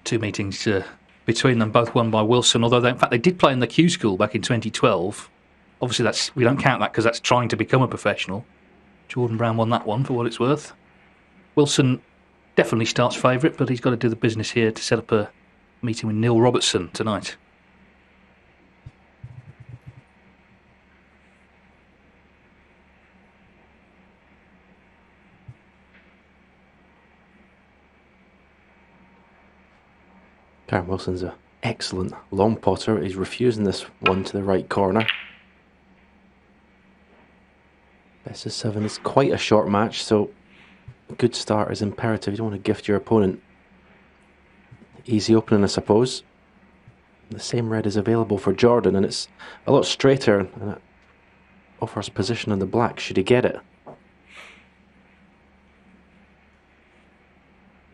2 meetings between them, both won by Wilson, although in fact they did play in the Q School back in 2012. Obviously, we don't count that because that's trying to become a professional. Jordan Brown won that one for what it's worth. Wilson definitely starts favourite, but he's got to do the business here to set up a meeting with Neil Robertson tonight. Kyren Wilson's an excellent long potter. He's refusing this one to the right corner. Best of 7 is quite a short match, so a good start is imperative. You don't want to gift your opponent easy opening, I suppose. The same red is available for Jordan, and it's a lot straighter, and it offers position on the black should he get it.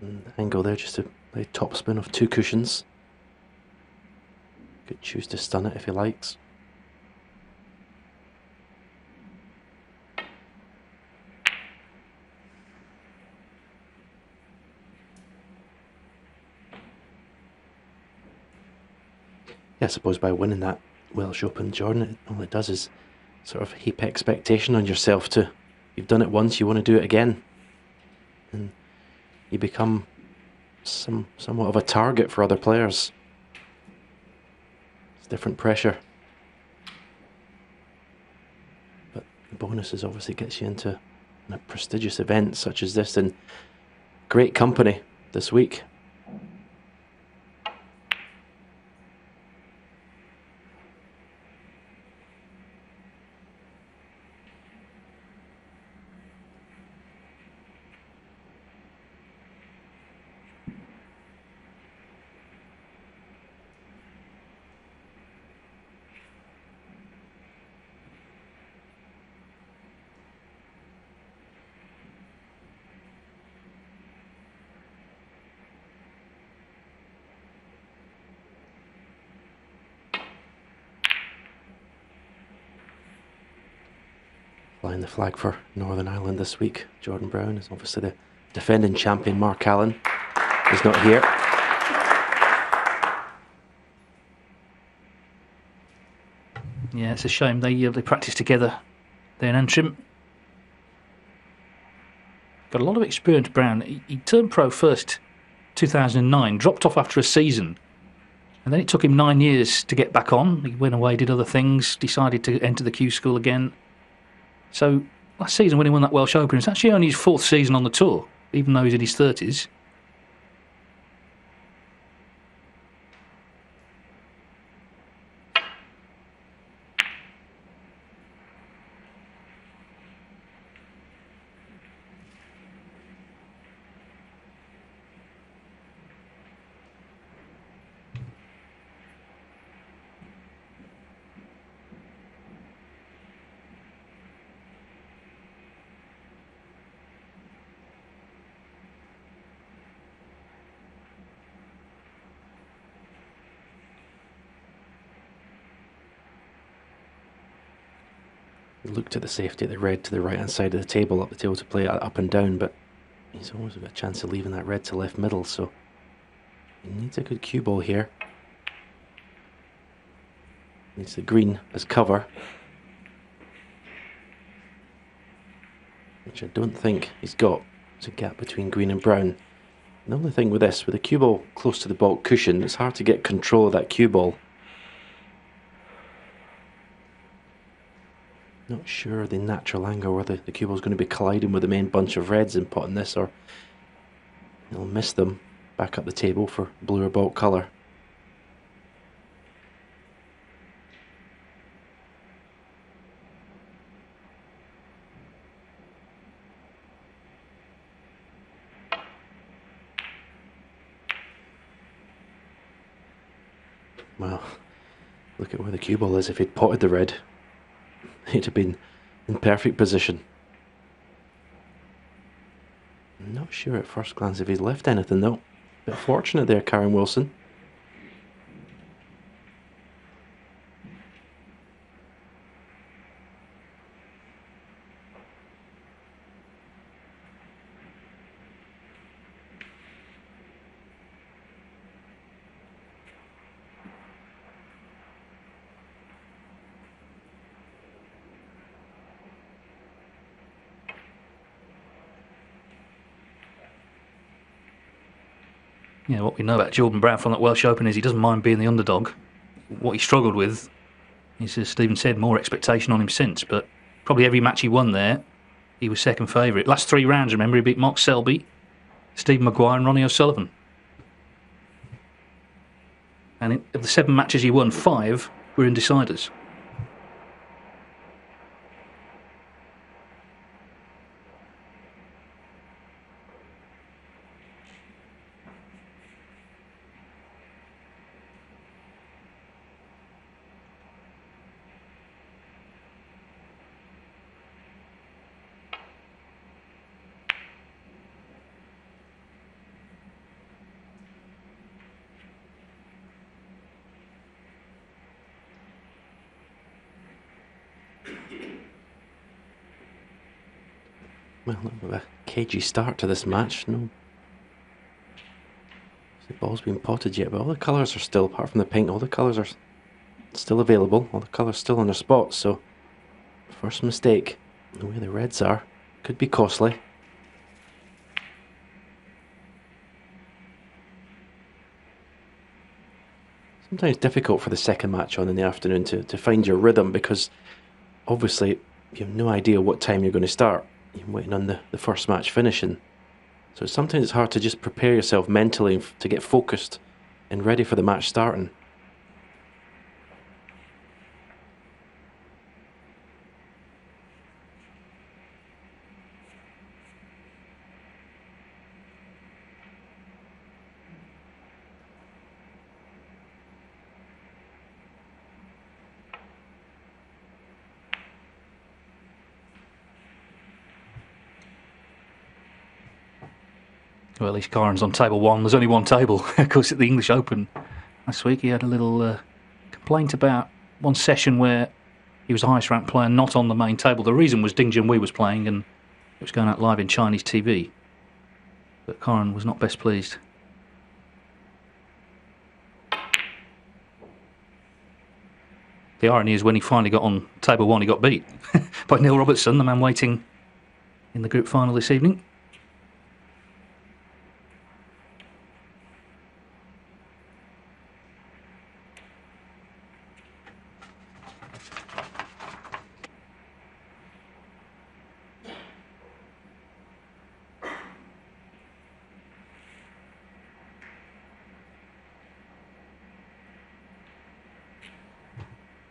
And angle there, just a top spin of 2 cushions. Could choose to stun it if he likes. Yeah, I suppose by winning that Welsh Open, Jordan, all it does is sort of heap expectation on yourself to, you've done it once, you want to do it again. And you become somewhat of a target for other players. It's different pressure. But the bonuses obviously gets you into a prestigious event such as this in great company this week. Flying the flag for Northern Ireland this week. Jordan Brown is obviously the defending champion. Mark Allen is not here. Yeah, it's a shame. They practice together there in Antrim. Got a lot of experience, Brown. He turned pro first 2009, dropped off after a season, and then it took him 9 years to get back on. He went away, did other things, decided to enter the Q School again. So last season when he won that Welsh Open, it's actually only his 4th season on the tour, even though he's in his 30s. Looked at the safety at the red to the right hand side of the table, up the table to play it up and down, but he's always got a chance of leaving that red to left middle, so he needs a good cue ball here. Needs the green as cover, which I don't think he's got. There's a gap between green and brown. The only thing with this, with the cue ball close to the baulk cushion, it's hard to get control of that cue ball. Not sure the natural angle where the cue ball is going to be colliding with the main bunch of reds in potting this, or he'll miss them back up the table for blue or baulk colour. Well, look at where the cue ball is. If he'd potted the red, he'd have been in perfect position. I'm not sure at first glance if he's left anything though. Bit fortunate there, Kyren Wilson. You know, what we know about Jordan Brown from that Welsh Open is he doesn't mind being the underdog. What he struggled with is, as Stephen said, more expectation on him since. But probably every match he won there, he was second favourite. Last 3 rounds, remember, he beat Mark Selby, Stephen Maguire and Ronnie O'Sullivan. And of the 7 matches he won, 5 were in deciders. Well, a little bit of a cagey start to this match. No, the ball's been potted yet, but all the colours are still, apart from the pink, all the colours are still available. All the colours still on their spots. So, first mistake, the way the reds are, could be costly. Sometimes difficult for the second match on in the afternoon to find your rhythm, because obviously you have no idea what time you're going to start. You're waiting on the first match finishing. So sometimes it's hard to just prepare yourself mentally to get focused and ready for the match starting. Well, at least Kyren's on table 1. There's only one table. Of course, at the English Open last week, he had a little complaint about one session where he was the highest ranked player not on the main table. The reason was Ding Junhui was playing and it was going out live in Chinese TV. But Kyren was not best pleased. The irony is when he finally got on table 1, he got beat by Neil Robertson, the man waiting in the group final this evening.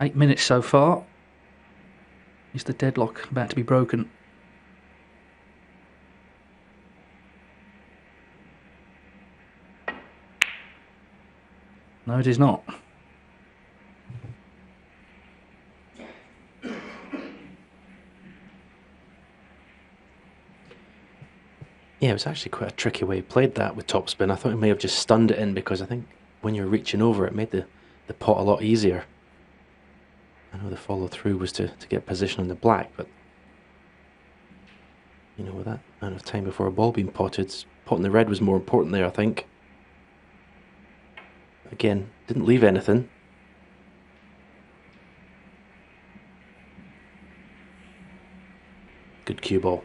Eight minutes so far. Is the deadlock about to be broken? No, it is not. Yeah, it was actually quite a tricky way he played that with topspin. I thought he may have just stunned it in, because I think when you're reaching over, it made the pot a lot easier. I know the follow through was to get position on the black, but you know, with that amount of time before a ball being potted, potting the red was more important there, I think. Again, didn't leave anything. Good cue ball.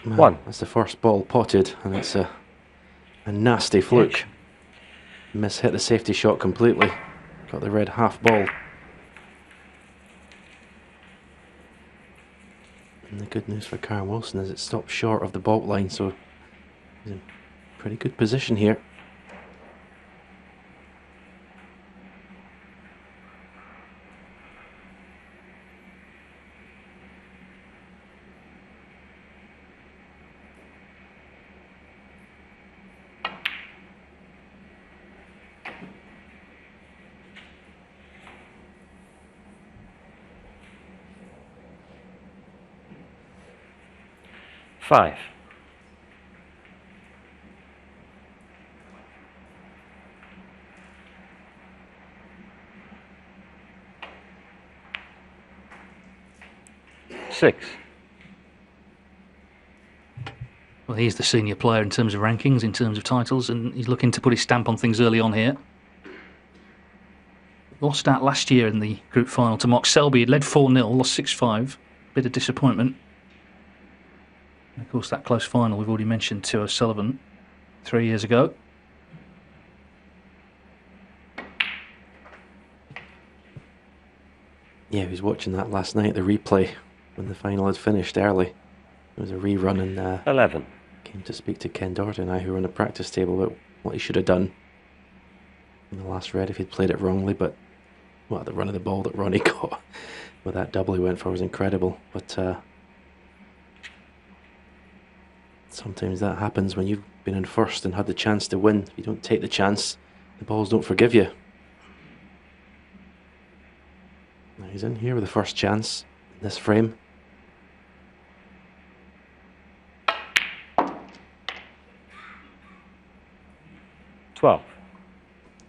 One. That's the first ball potted, and it's a nasty fluke. Mishit the safety shot completely. Got the red half ball. And the good news for Kyren Wilson is it stopped short of the baulk line, so he's in pretty good position here. Five. Six. Well, he's the senior player in terms of rankings, in terms of titles, and he's looking to put his stamp on things early on here. Lost out last year in the group final to Mark Selby. He'd led 4-0, lost 6-5. Bit of disappointment. And of course, that close final we've already mentioned to O'Sullivan 3 years ago. Yeah, he was watching that last night, the replay, when the final had finished early. It was a rerun, and 11. came to speak to Ken Doherty and I, who were on the practice table, about what he should have done in the last red if he'd played it wrongly. But, well, the run of the ball that Ronnie got with that double he went for was incredible. But sometimes that happens when you've been in first and had the chance to win. If you don't take the chance, the balls don't forgive you. Now he's in here with the first chance in this frame.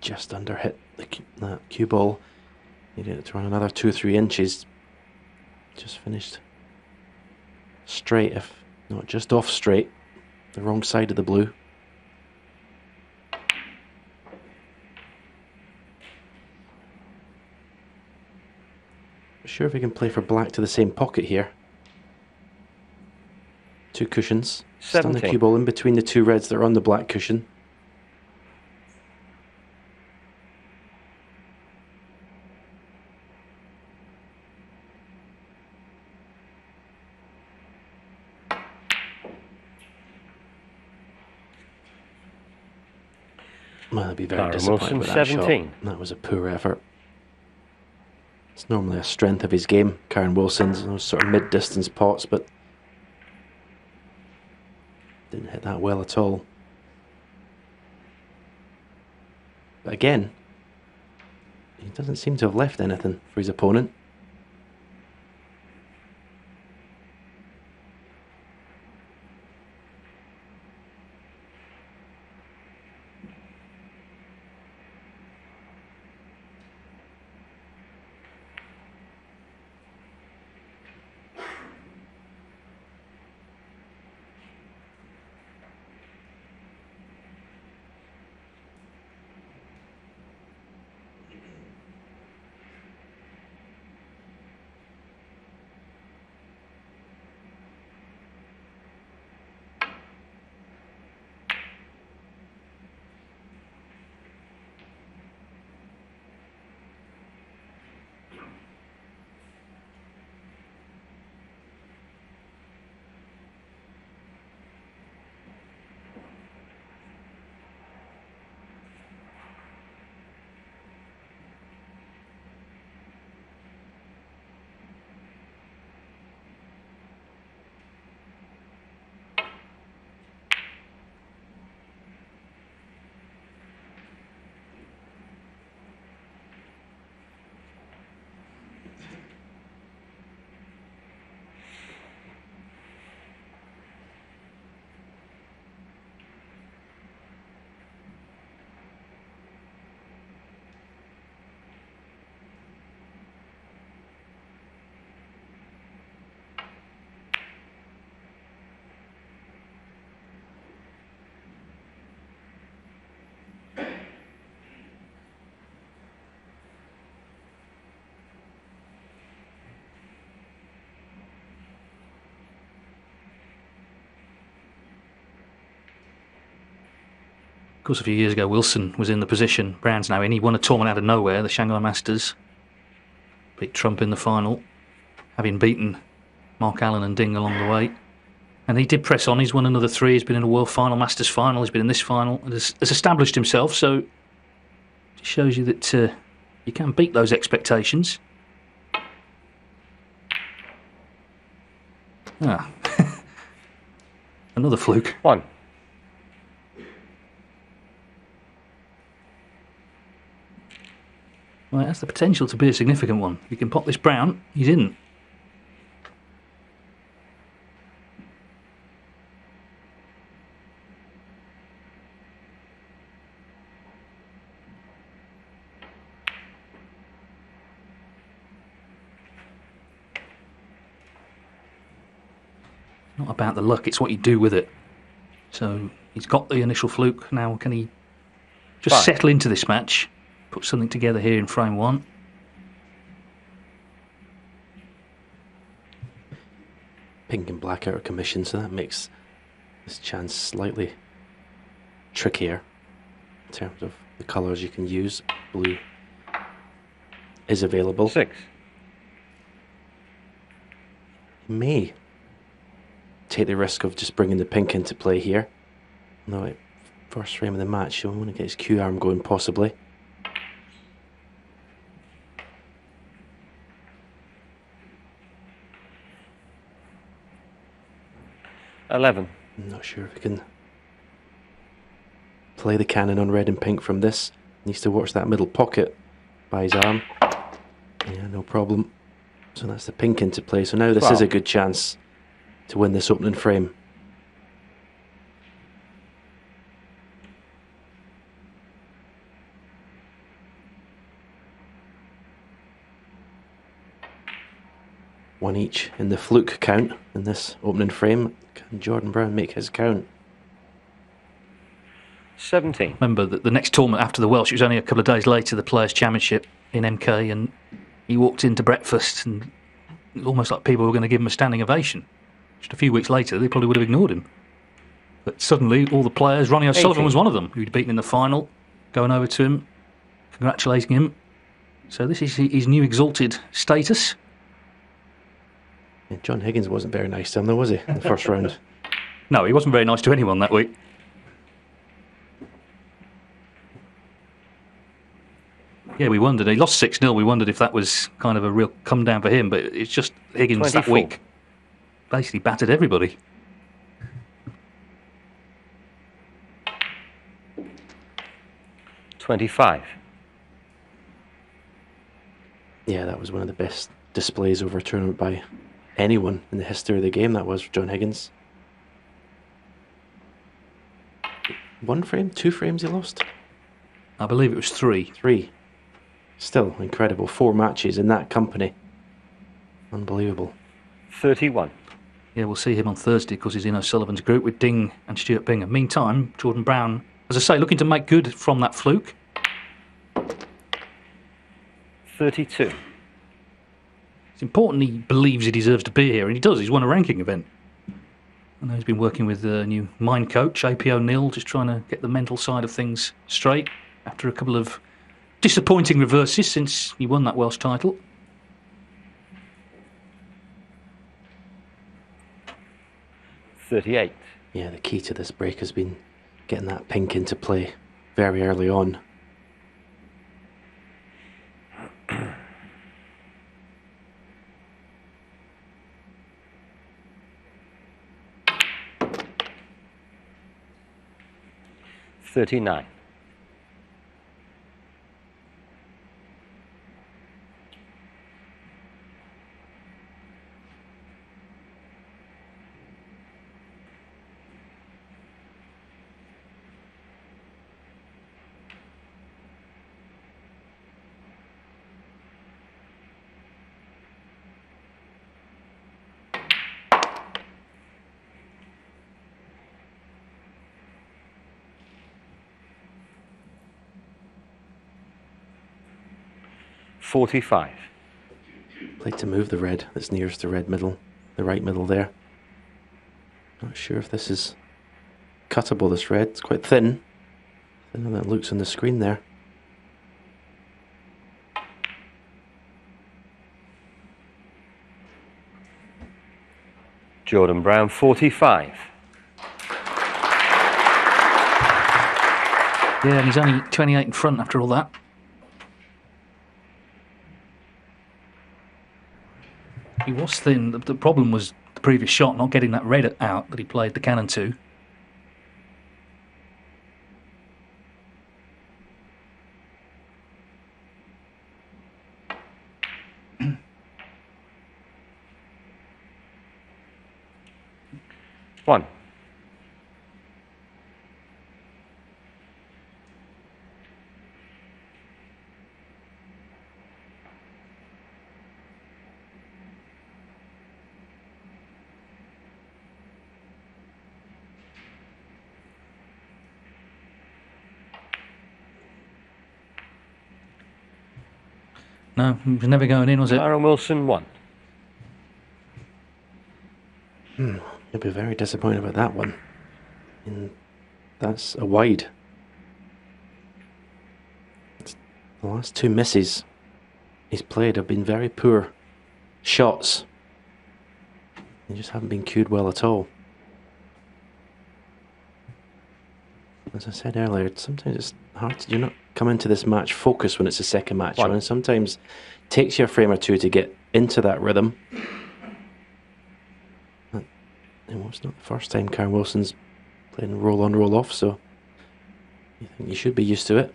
Just under hit that cue ball. Needed it to run another 2-3 inches. Just finished straight, if not just off straight. The wrong side of the blue. Not sure if we can play for black to the same pocket here. 2 cushions. Stand the cue ball in between the 2 reds that are on the black cushion. Well, I'd be very disappointed with that 17. shot. That was a poor effort. It's normally a strength of his game, Kyren Wilson's, those sort of mid-distance pots, but didn't hit that well at all. But again, he doesn't seem to have left anything for his opponent. Of course, a few years ago, Wilson was in the position Brown's now in. He won a tournament out of nowhere, the Shanghai Masters. Beat Trump in the final, having beaten Mark Allen and Ding along the way. And he did press on. He's won another 3. He's been in a World Final, Masters Final. He's been in this final. Has established himself. So it shows you that you can beat those expectations. Ah. Another fluke. 1. Well, it has the potential to be a significant one. If he can pop this brown, he's in. Not about the luck, it's what you do with it. So he's got the initial fluke. Now can he just 5. settle into this match, put something together here in frame 1? Pink and black out of commission, so that makes this chance slightly trickier in terms of the colours you can use. Blue is available. 6. You may take the risk of just bringing the pink into play here. No, first frame of the match, so we want to get his Q arm going possibly. $11. I'm not sure if we can play the cannon on red and pink from this. Needs to watch that middle pocket by his arm. Yeah, no problem. So that's the pink into play. So now this is a good chance to win this opening frame. One each in the fluke count in this opening frame. Can Jordan Brown make his count? 17. Remember that the next tournament after the Welsh, it was only a couple of days later, the Players' Championship in MK, and he walked into breakfast and it was almost like people were going to give him a standing ovation. Just a few weeks later, they probably would have ignored him. But suddenly, all the players, Ronnie O'Sullivan 18. was one of them, who'd beaten in the final, going over to him, congratulating him. So this is his new exalted status. Yeah, John Higgins wasn't very nice to him though, was he, in the first round? No, he wasn't very nice to anyone that week. Yeah, we wondered. He lost 6-0. We wondered if that was kind of a real come down for him, but it's just Higgins 24. that week basically battered everybody. $25. Yeah, that was one of the best displays over a tournament by anyone in the history of the game. That was John Higgins. 1 frame? 2 frames he lost? I believe it was 3. 3. Still incredible. 4 matches in that company. Unbelievable. 31. Yeah, we'll see him on Thursday because he's in O'Sullivan's group with Ding and Stuart Bingham. Meantime, Jordan Brown, as I say, looking to make good from that fluke. 32. It's important he believes he deserves to be here, and he does. He's won a ranking event. I know he's been working with the new mind coach, AP O'Neill, just trying to get the mental side of things straight after a couple of disappointing reverses since he won that Welsh title. $38. Yeah, the key to this break has been getting that pink into play very early on. $39. $45. Like to move the red that's nearest the red middle, the right middle there. Not sure if this is cuttable, this red. It's quite thin. Thinner than it looks on the screen there. Jordan Brown, 45. Yeah, and he's only 28 in front after all that. He was thin. The problem was the previous shot, not getting that red out that he played the cannon to. One. No, it was never going in, was it? Kyren Wilson 1. You'll be very disappointed about that one. And that's a wide. The last two misses he's played have been very poor shots. They just haven't been cued well at all. As I said earlier, sometimes it's hard to not come into this match focused when it's a second match. And sometimes it takes you a frame or two to get into that rhythm. And it's not the first time Kyren Wilson's playing roll on, roll off, so you think you should be used to it.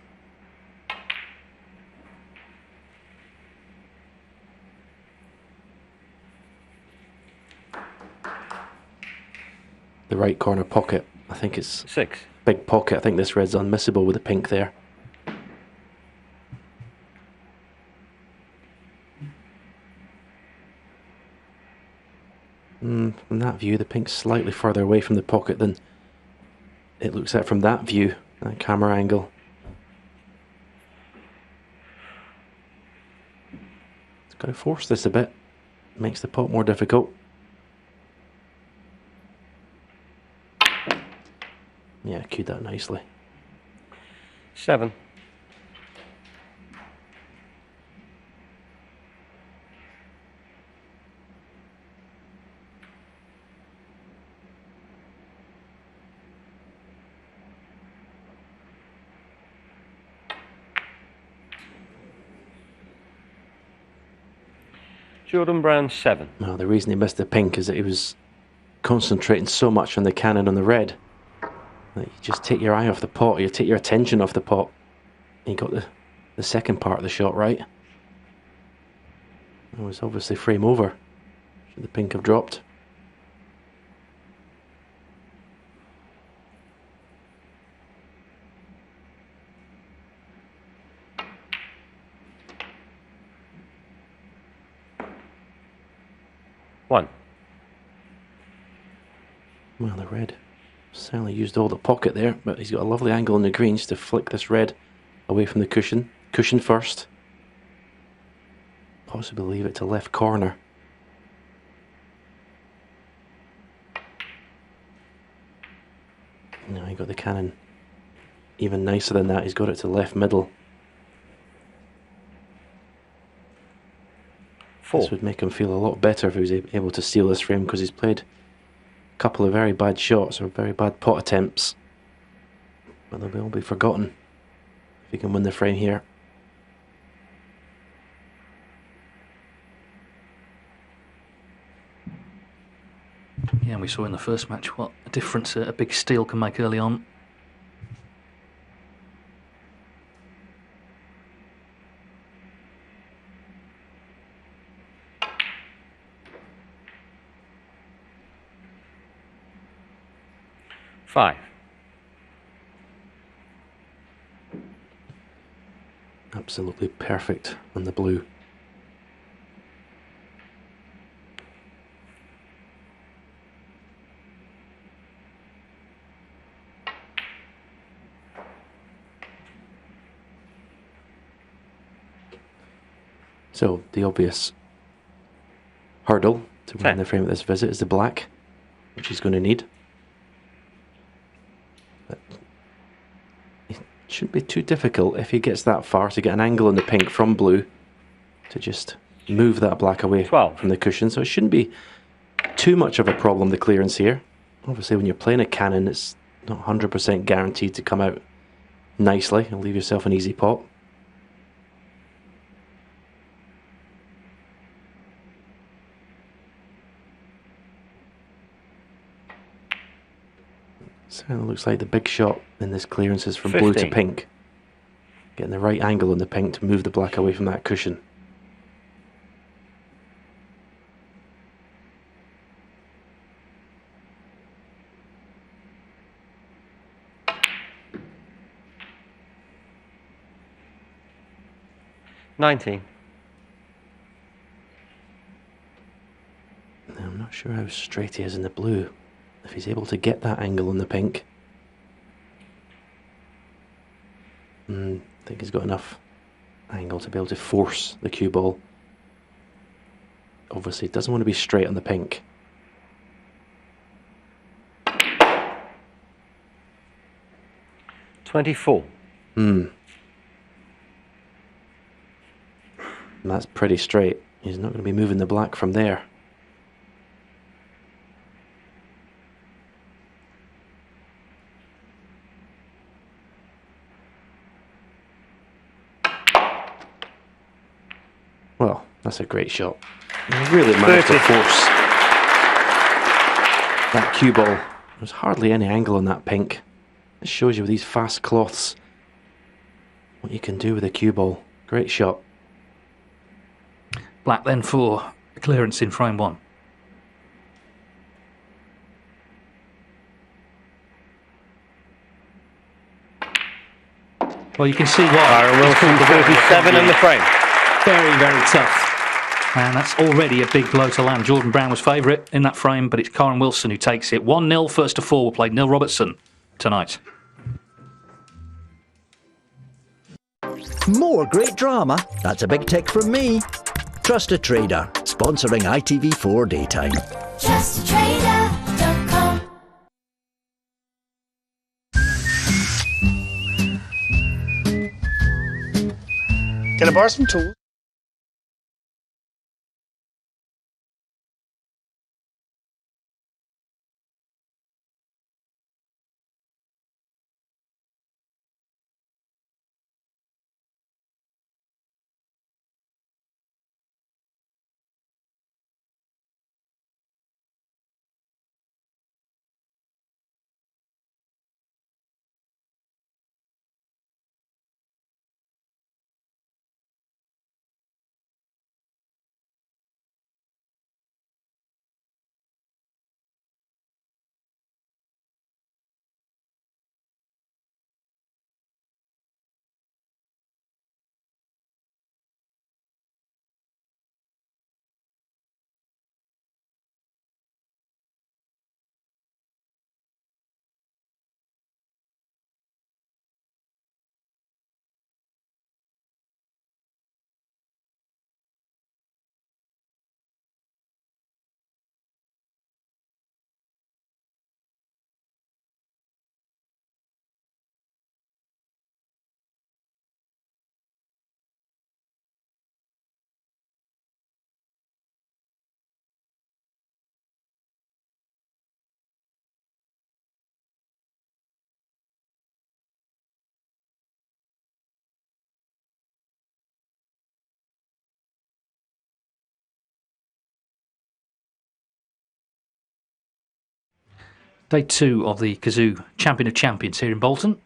The right corner pocket, I think it's 6. big pocket. I think this red's unmissable with the pink there. From that view, the pink's slightly further away from the pocket than it looks at from that view, that camera angle. It's got to force this a bit. Makes the pot more difficult. Yeah, cued that nicely. 7. Jordan Brown 7. Well, the reason he missed the pink is that he was concentrating so much on the cannon on the red that you just take your eye off the pot, or you take your attention off the pot. He got the second part of the shot right. It was obviously frame over. Should the pink have dropped? One. Well, the red certainly used all the pocket there, but he's got a lovely angle on the greens to flick this red away from the cushion. Cushion first. Possibly leave it to left corner. Now he got the cannon even nicer than that. He's got it to left middle. 4. This would make him feel a lot better if he was able to steal this frame, because he's played a couple of very bad shots or very bad pot attempts. But they'll all be forgotten if he can win the frame here. Yeah, we saw in the first match what a difference a big steal can make early on. Five. Absolutely perfect on the blue. So the obvious hurdle to win the frame at this visit is the black, which he's going to need. But it shouldn't be too difficult if he gets that far to get an angle on the pink from blue to just move that black away 12. from the cushion. So it shouldn't be too much of a problem, the clearance here. Obviously when you're playing a cannon, it's not 100% guaranteed to come out nicely and leave yourself an easy pot. Certainly looks like the big shot in this clearance is from 15. blue to pink. Getting the right angle on the pink to move the black away from that cushion. $19. Now, I'm not sure how straight he is in the blue. If he's able to get that angle on the pink. I think he's got enough angle to be able to force the cue ball. Obviously, it doesn't want to be straight on the pink. $24. And that's pretty straight. He's not going to be moving the black from there. Well, that's a great shot. He really managed to force that cue ball. There's hardly any angle on that pink. It shows you with these fast cloths what you can do with a cue ball. Great shot. Black then for clearance in frame 1. Well, you can see why. Kyren Wilson, 37 in the frame. Very, very tough. And that's already a big blow to land. Jordan Brown was favourite in that frame, but it's Kyren Wilson who takes it. 1-0, first to 4 will play Neil Robertson tonight. More great drama. That's a big tick from me. Trust a Trader, sponsoring ITV4 Daytime. TrustATrader.com. Can I borrow some tools? Day 2 of the Kazoo Champion of Champions here in Bolton.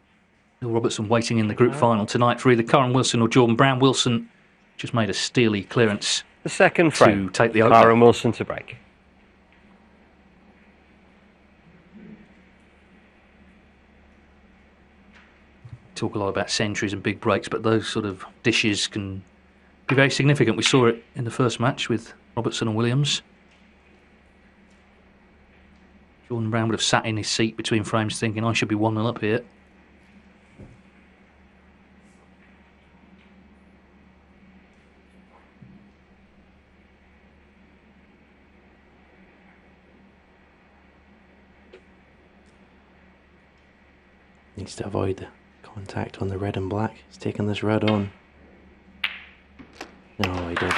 Neil Robertson waiting in the group final tonight for either Kyren Wilson or Jordan Brown. Wilson just made a steely clearance The second frame. to take the opener. Kyren Wilson to break. Talk a lot about centuries and big breaks, but those sort of dishes can be very significant. We saw it in the first match with Robertson and Williams. Jordan Brown would have sat in his seat between frames thinking, I should be 1-0 up here. Needs to avoid the contact on the red and black. He's taking this red on. No, he did.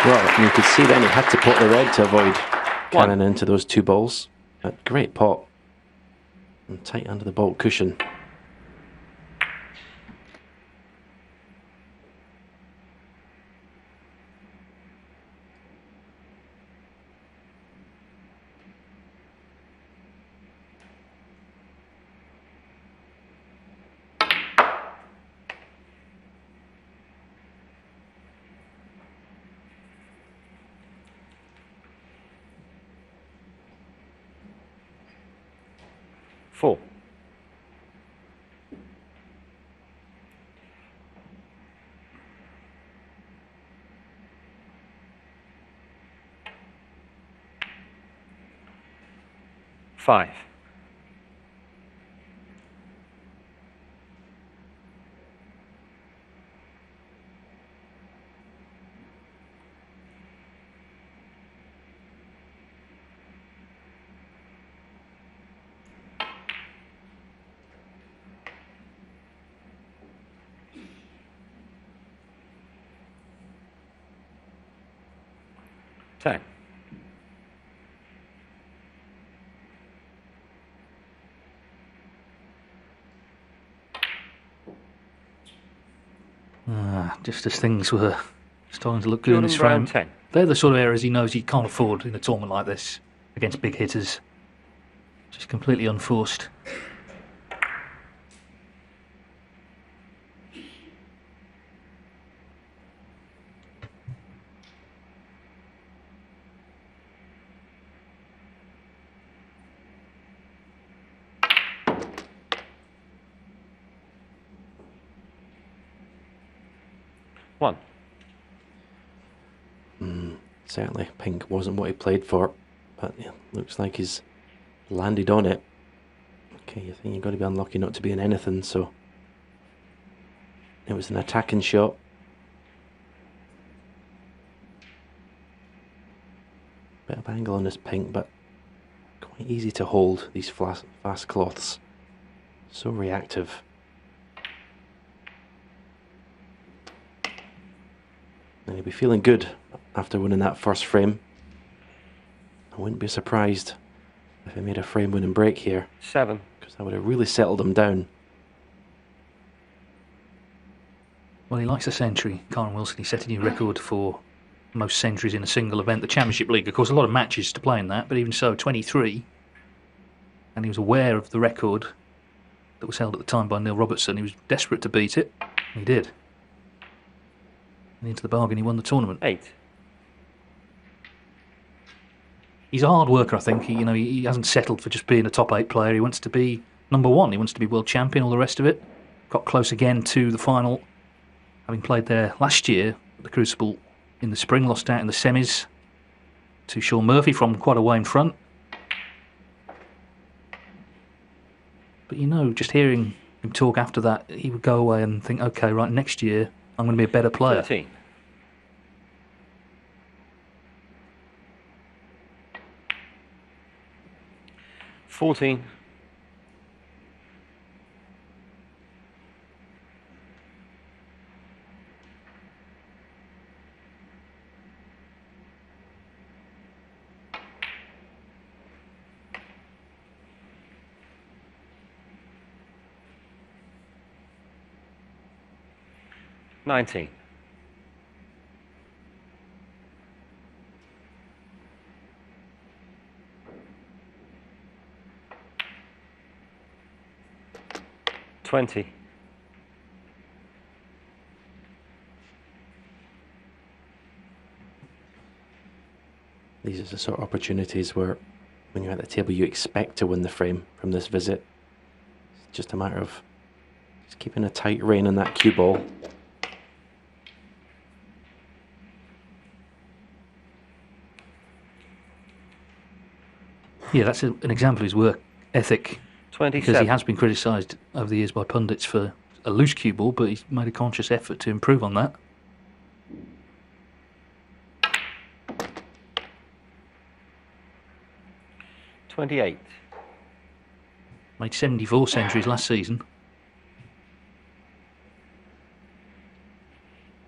Well, you could see then he had to pot the red to avoid cannon into those two balls. A great pot. And tight under the bolt cushion. Four. Five. 10. Just as things were starting to look good in Jordan his Brown, frame. 10. They're the sort of errors he knows he can't afford in a tournament like this against big hitters. Just completely unforced. One. Certainly, pink wasn't what he played for, but yeah, looks like he's landed on it. Okay, you think you've got to be unlucky not to be in anything, so it was an attacking shot. Bit of angle on this pink, but quite easy to hold, these fast cloths. So reactive. And he'll be feeling good after winning that first frame. I wouldn't be surprised if he made a frame winning break here, 7. because that would have really settled him down. Well, he likes a century. Kyren Wilson, he set a new record for most centuries in a single event. The Championship League, of course, a lot of matches to play in that, but even so, 23. And he was aware of the record that was held at the time by Neil Robertson. He was desperate to beat it. And he did. And into the bargain, he won the tournament. 8. He's a hard worker, I think. He hasn't settled for just being a top 8 player. He wants to be number 1. He wants to be world champion, all the rest of it. Got close again to the final, having played there last year at the Crucible in the spring, lost out in the semis to Sean Murphy from quite a way in front. But just hearing him talk after that, he would go away and think, okay, right, next year I'm going to be a better player. 13. $14. $19. $20. These are the sort of opportunities where, when you're at the table, you expect to win the frame from this visit. It's just a matter of just keeping a tight rein on that cue ball. Yeah, that's an example of his work ethic. 27. Because he has been criticised over the years by pundits for a loose cue ball, but he's made a conscious effort to improve on that. $28. Made 74 centuries last season.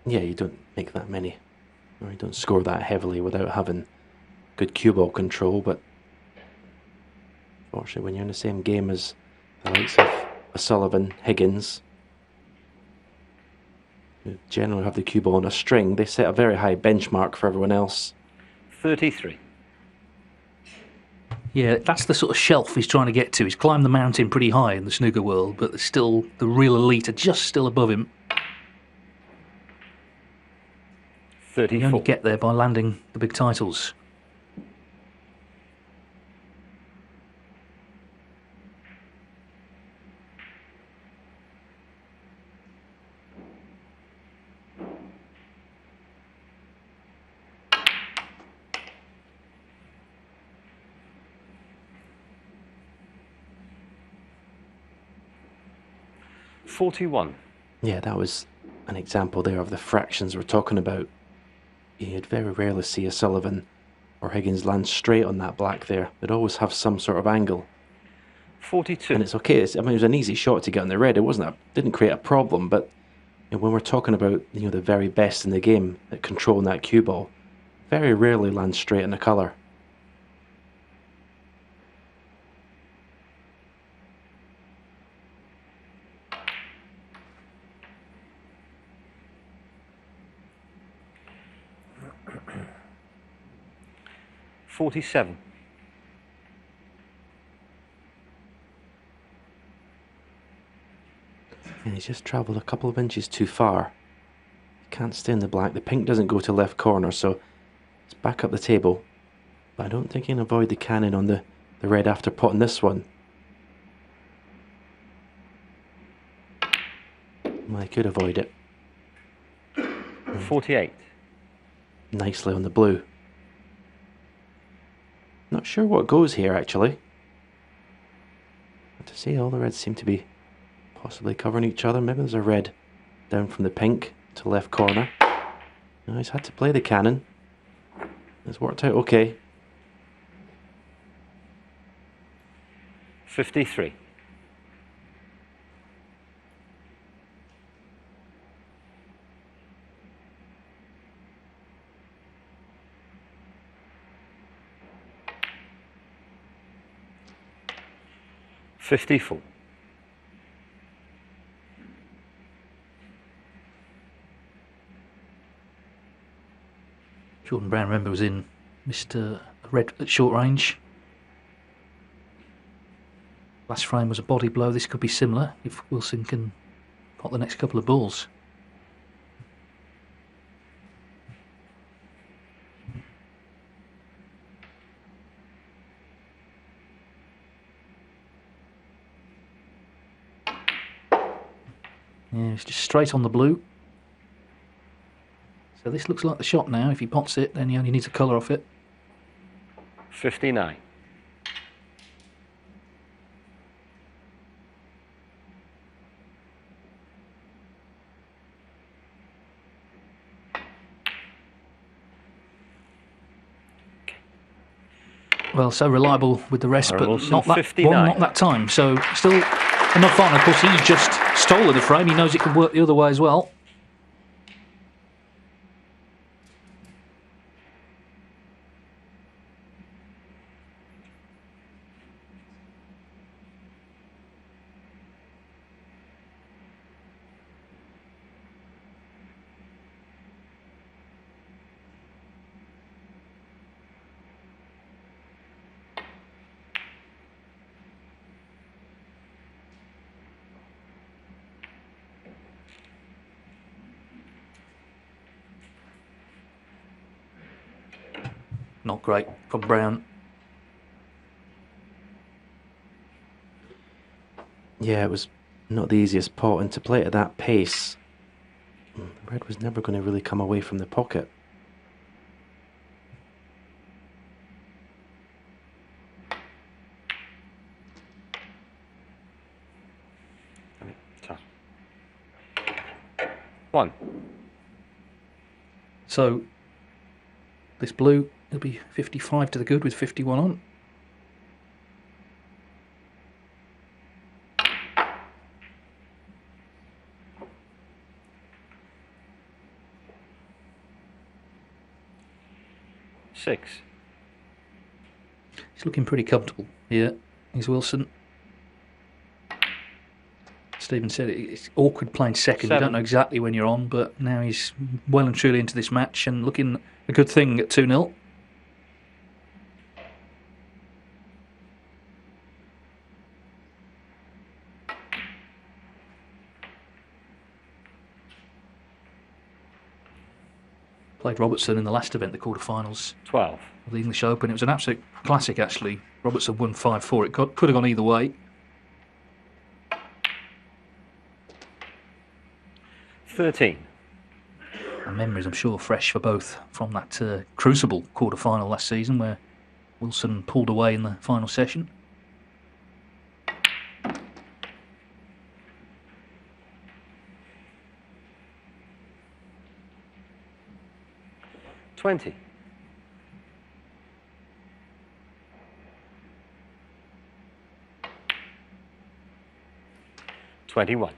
Yeah, you don't make that many, or you don't score that heavily without having good cue ball control, but fortunately when you're in the same game as the likes of O'Sullivan, Higgins, who generally have the cue ball on a string, they set a very high benchmark for everyone else. 33. Yeah, that's the sort of shelf he's trying to get to. He's climbed the mountain pretty high in the snooker world, but there's still the real elite are just still above him. 34. You only get there by landing the big titles. $41. Yeah, that was an example there of the fractions we're talking about. You'd very rarely see O'Sullivan or Higgins land straight on that black there. They'd always have some sort of angle. 42. And it's okay. It was an easy shot to get on the red. It didn't create a problem. But when we're talking about the very best in the game at controlling that cue ball, very rarely lands straight in the colour. $47. And he's just travelled a couple of inches too far. He can't stay in the black. The pink doesn't go to left corner, so it's back up the table. But I don't think he can avoid the cannon on the red after potting this one. Well, he could avoid it. 48. Nicely on the blue. Not sure what goes here, actually. But to see, all the reds seem to be possibly covering each other. Maybe there's a red down from the pink to left corner. No, he's had to play the cannon. It's worked out okay. 53. $54. Jordan Brown, remember, was in Mr. Red at short range. Last frame was a body blow. This could be similar if Wilson can pot the next couple of balls. Yeah, it's just straight on the blue. So this looks like the shot now. If he pots it, then he only needs a colour off it. 59. Well, so reliable with the rest, Kyren but Wilson, not that 59. one, not that time. So still enough on. Of course, he's just stolen the frame. He knows it can work the other way as well. Not great from Brown. Yeah, it was not the easiest pot, and to play it at that pace, red was never going to really come away from the pocket. Tough. 1. So this blue, it'll be 55 to the good with 51 on. Six. He's looking pretty comfortable here. He's Wilson. Stephen said it's awkward playing second. You 7. don't know exactly when you're on, but now he's well and truly into this match and looking a good thing at 2-0. Played Robertson in the last event, the quarterfinals 12. of the English Open. It was an absolute classic, actually. Robertson won 5-4. It could have gone either way. 13. And memories, I'm sure, fresh for both from that crucible quarter-final last season where Wilson pulled away in the final session. $20. 21.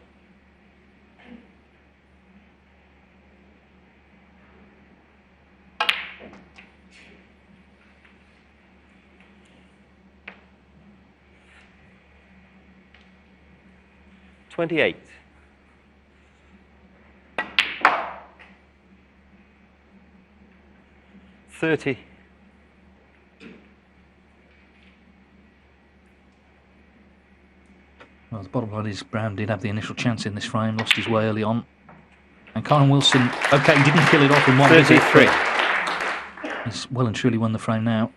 28. $30. Well, the bottom line is Brown did have the initial chance in this frame, lost his way early on. And Kyren Wilson, okay, he didn't kill it off in one visit. 33. He's well and truly won the frame now.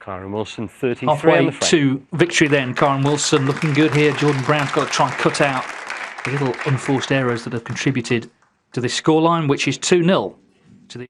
Kyren Wilson, 33 Halfway on the frame. to victory then. Kyren Wilson looking good here. Jordan Brown's got to try and cut out the little unforced errors that have contributed to this scoreline, which is 2-0 to the...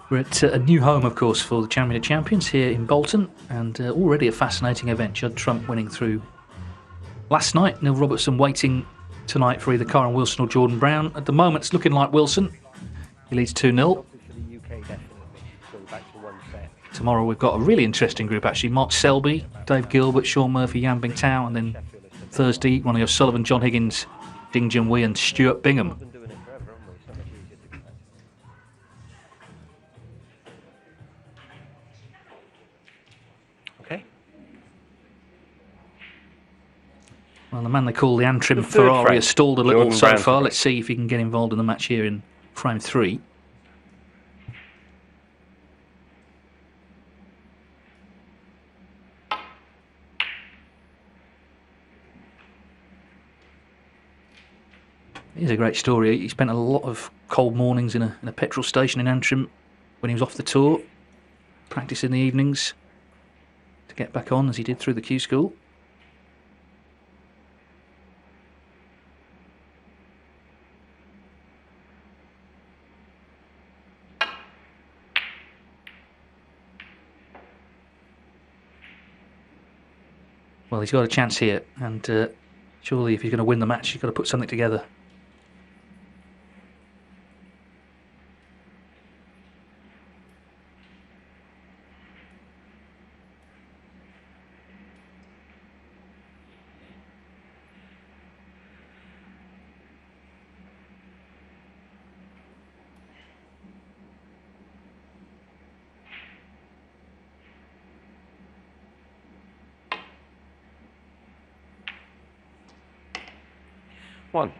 We're at a new home, of course, for the Champion of Champions here in Bolton, and already a fascinating event. Judd Trump winning through last night. Neil Robertson waiting tonight for either Kyren Wilson or Jordan Brown. At the moment, it's looking like Wilson. He leads 2-0. Tomorrow we've got a really interesting group, actually. Mark Selby, Dave Gilbert, Sean Murphy, Yan Bingtao, and then Thursday, Ronnie O'Sullivan, John Higgins, Ding Junhui and Stuart Bingham. Well, the man they call the Antrim Ferrari has stalled a little so far. Let's see if he can get involved in the match here in frame 3. It is a great story. He spent a lot of cold mornings in a petrol station in Antrim when he was off the tour, practice in the evenings to get back on as he did through the Q School. Well, he's got a chance here, and surely if he's going to win the match, he's got to put something together. One.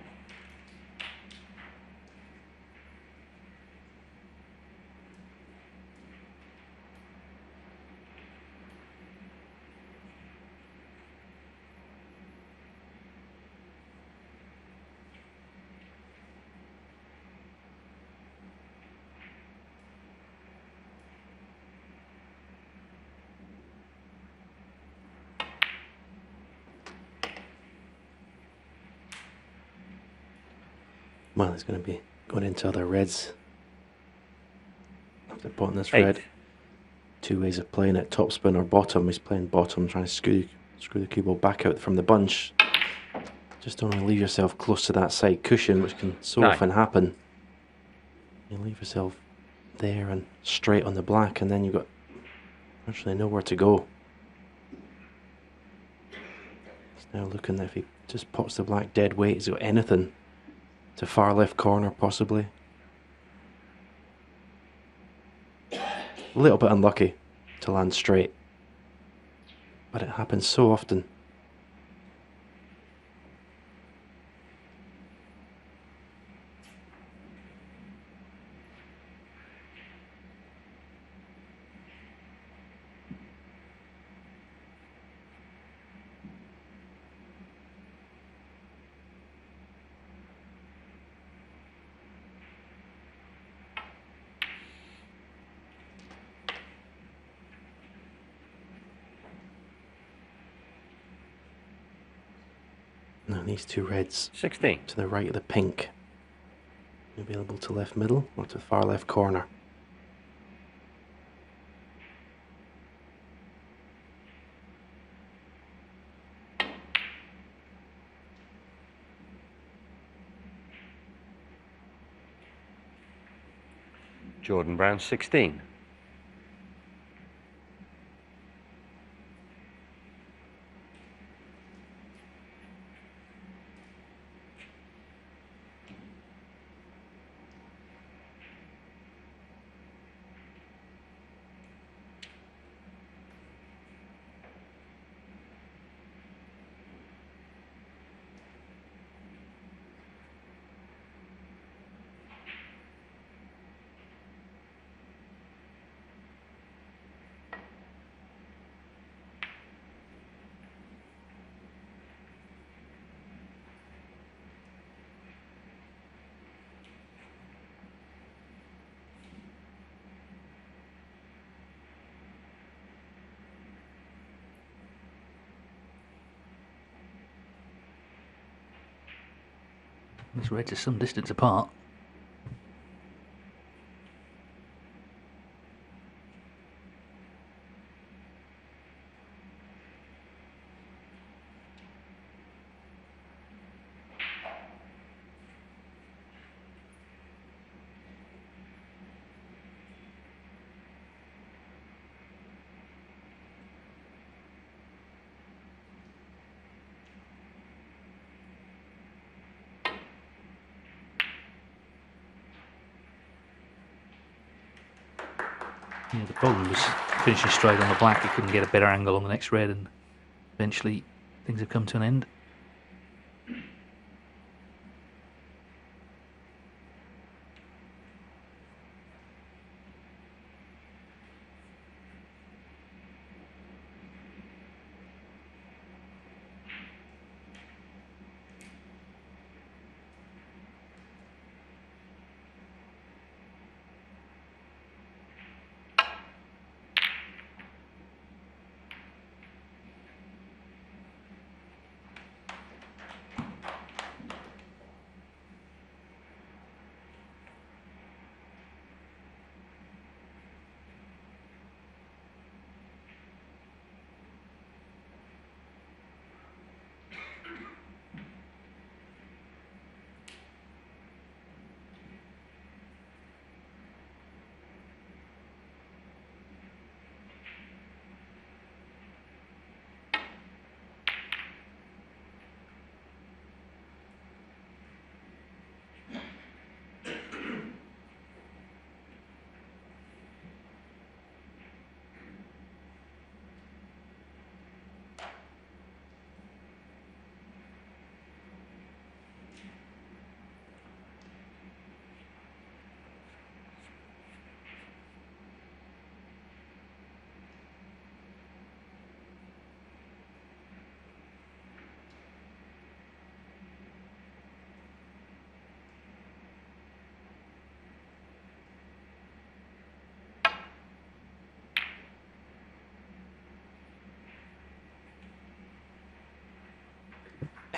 Well, he's going to be going into other reds after potting this 8. red. Two ways of playing it, topspin or bottom. He's playing bottom, trying to screw the cue ball back out from the bunch. Just don't want to leave yourself close to that side cushion, which can so 9. often happen. You leave yourself there and straight on the black, and then you've got virtually nowhere to go. He's now looking if he just pots the black dead weight, he's got anything to far left corner possibly. A little bit unlucky to land straight, but it happens so often. Now these two reds 16. to the right of the pink, available to left middle or to far left corner. Jordan Brown 16. These reds are some distance apart. Yeah, the problem was finishing straight on the black. He couldn't get a better angle on the next red, and eventually things have come to an end.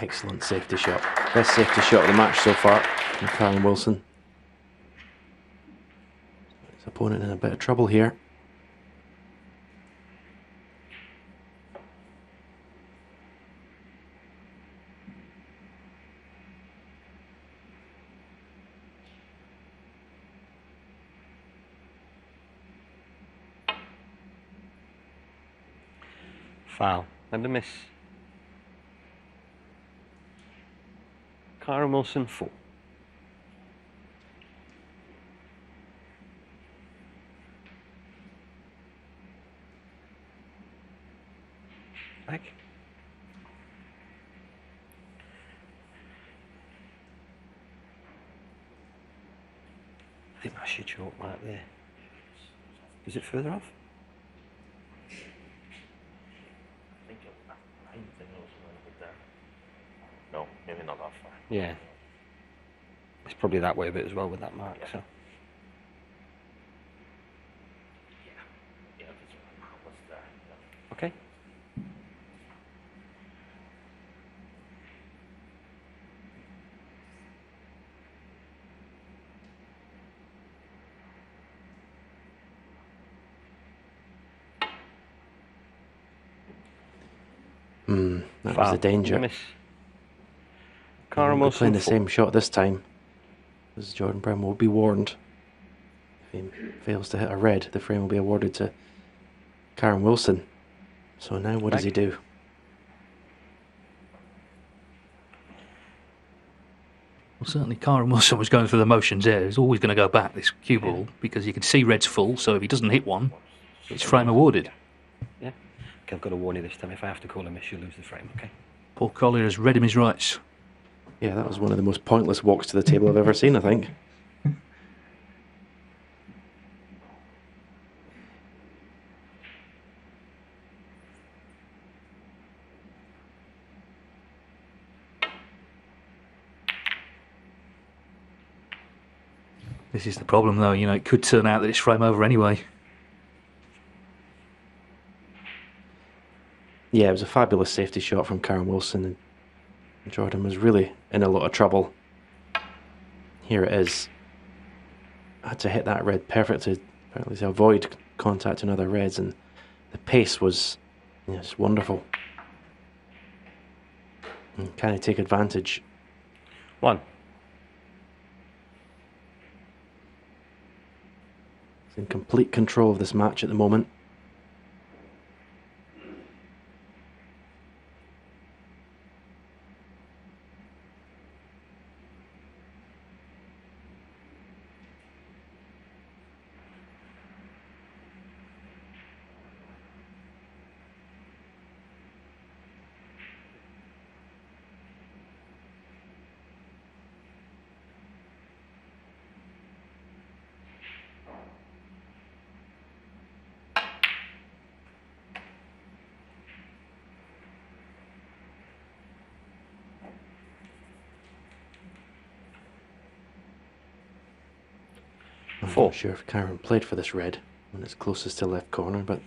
Excellent safety shot. Best safety shot of the match so far from Kyren Wilson. His opponent in a bit of trouble here. Foul and a miss. Kyren Wilson 4. Back. I think I should chalk right there. Is it further off? No, maybe not that far. Yeah. It's probably that way a bit as well with that mark, so. Yeah, that's what's there. Yeah. Okay. That was the danger. Miss. Kyren Kyren Wilson playing Wilson the 4. same shot this time, as Jordan Brown will be warned. If he fails to hit a red, the frame will be awarded to Kyren Wilson. So now what does he do? Well, certainly Kyren Wilson was going through the motions there. He's always going to go back, this cue ball, because you can see red's full, so if he doesn't hit one, it's frame awarded. Yeah. Okay, I've got to warn you this time. If I have to call a miss, you'll lose the frame, okay? Paul Collier has read him his rights. Yeah, that was one of the most pointless walks to the table I've ever seen, I think. This is the problem, though. You know, it could turn out that it's frame over anyway. Yeah, it was a fabulous safety shot from Kyren Wilson, and Jordan was really in a lot of trouble. Here it is. Had to hit that red perfectly, apparently to avoid contact on other reds, and the pace was just wonderful. And can he take advantage? 1. He's in complete control of this match at the moment. I'm 4. not sure if Kyren played for this red when it's closest to left corner, but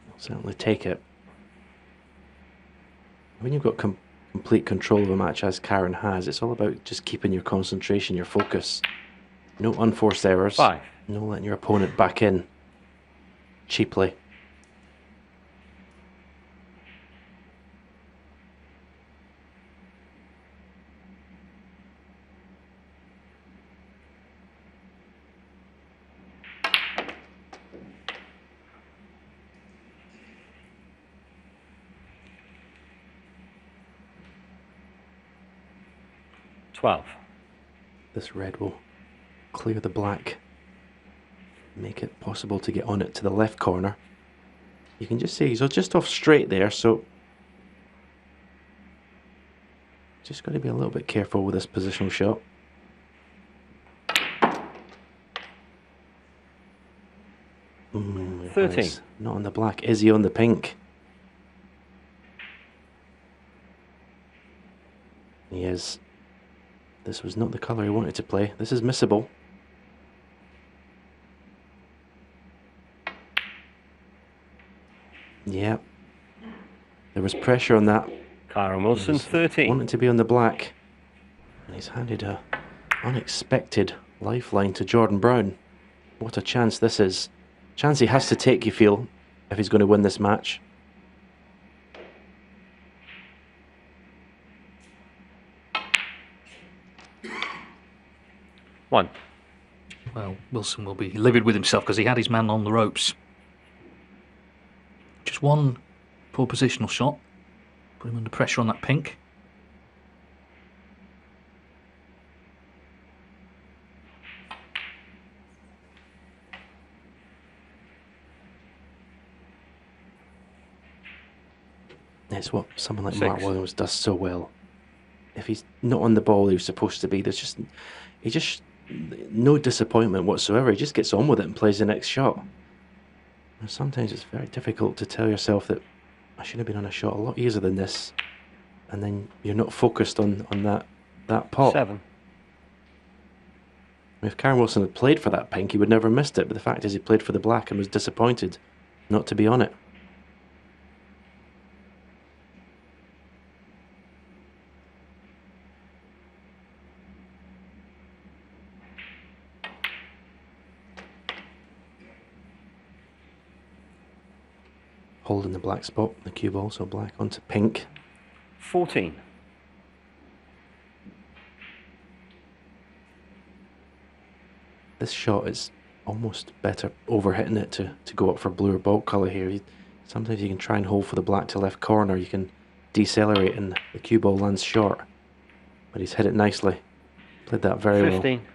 I'll certainly take it. When you've got complete control of a match as Kyren has, it's all about just keeping your concentration, your focus. No unforced errors. 5. No letting your opponent back in cheaply. This red will clear the black, make it possible to get on it to the left corner. You can just see he's just off straight there, so just got to be a little bit careful with this positional shot. If 13. he's not on the black, is he on the pink? He is. This was not the colour he wanted to play. This is missable. Yeah. There was pressure on that Kyren Wilson, 13. Wanting to be on the black. And he's handed a unexpected lifeline to Jordan Brown. What a chance this is. Chance he has to take, you feel, if he's going to win this match. One. Well, Wilson will be livid with himself because he had his man on the ropes. Just one poor positional shot. Put him under pressure on that pink. It's what someone like 6. Mark Williams does so well. If he's not on the ball he was supposed to be, no disappointment whatsoever. He just gets on with it and plays the next shot. And sometimes it's very difficult to tell yourself that I should have been on a shot a lot easier than this, and then you're not focused on that pot. 7. If Kyren Wilson had played for that pink, he would never have missed it. But the fact is, he played for the black and was disappointed not to be on it. Holding the black spot, the cue ball, so black onto pink. 14. This shot is almost better overhitting it to go up for blue or bulk colour here. Sometimes you can try and hold for the black to left corner, you can decelerate and the cue ball lands short. But he's hit it nicely. Played that very 15. well.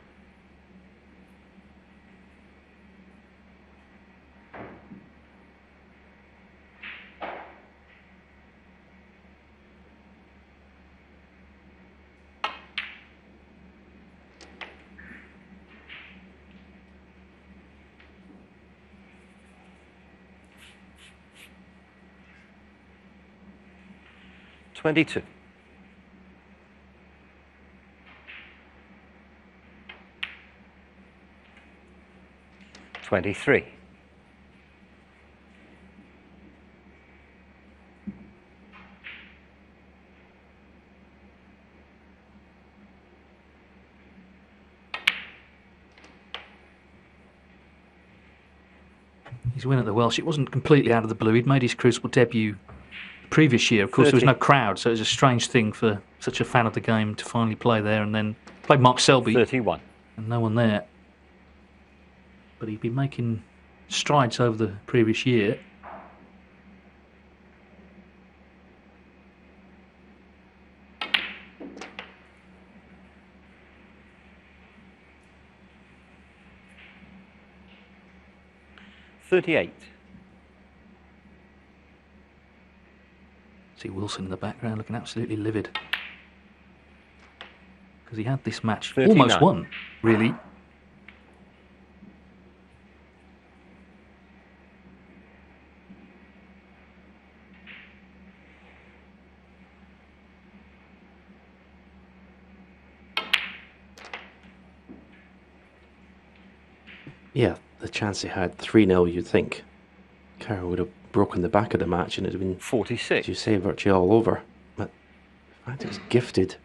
Twenty-two. 23. His win at the Welsh, it wasn't completely out of the blue. He'd made his Crucible debut the previous year. Of course, 30. there was no crowd, so it was a strange thing for such a fan of the game to finally play there, and then played Mark Selby 31. and no one there. But he'd been making strides over the previous year. $38. See Wilson in the background looking absolutely livid. Because he had this match 39. almost won, really. Yeah, the chance he had 3-0, you'd think Kyren would have broken the back of the match and it'd have been, 46. as you say, virtually all over. But the fact he's gifted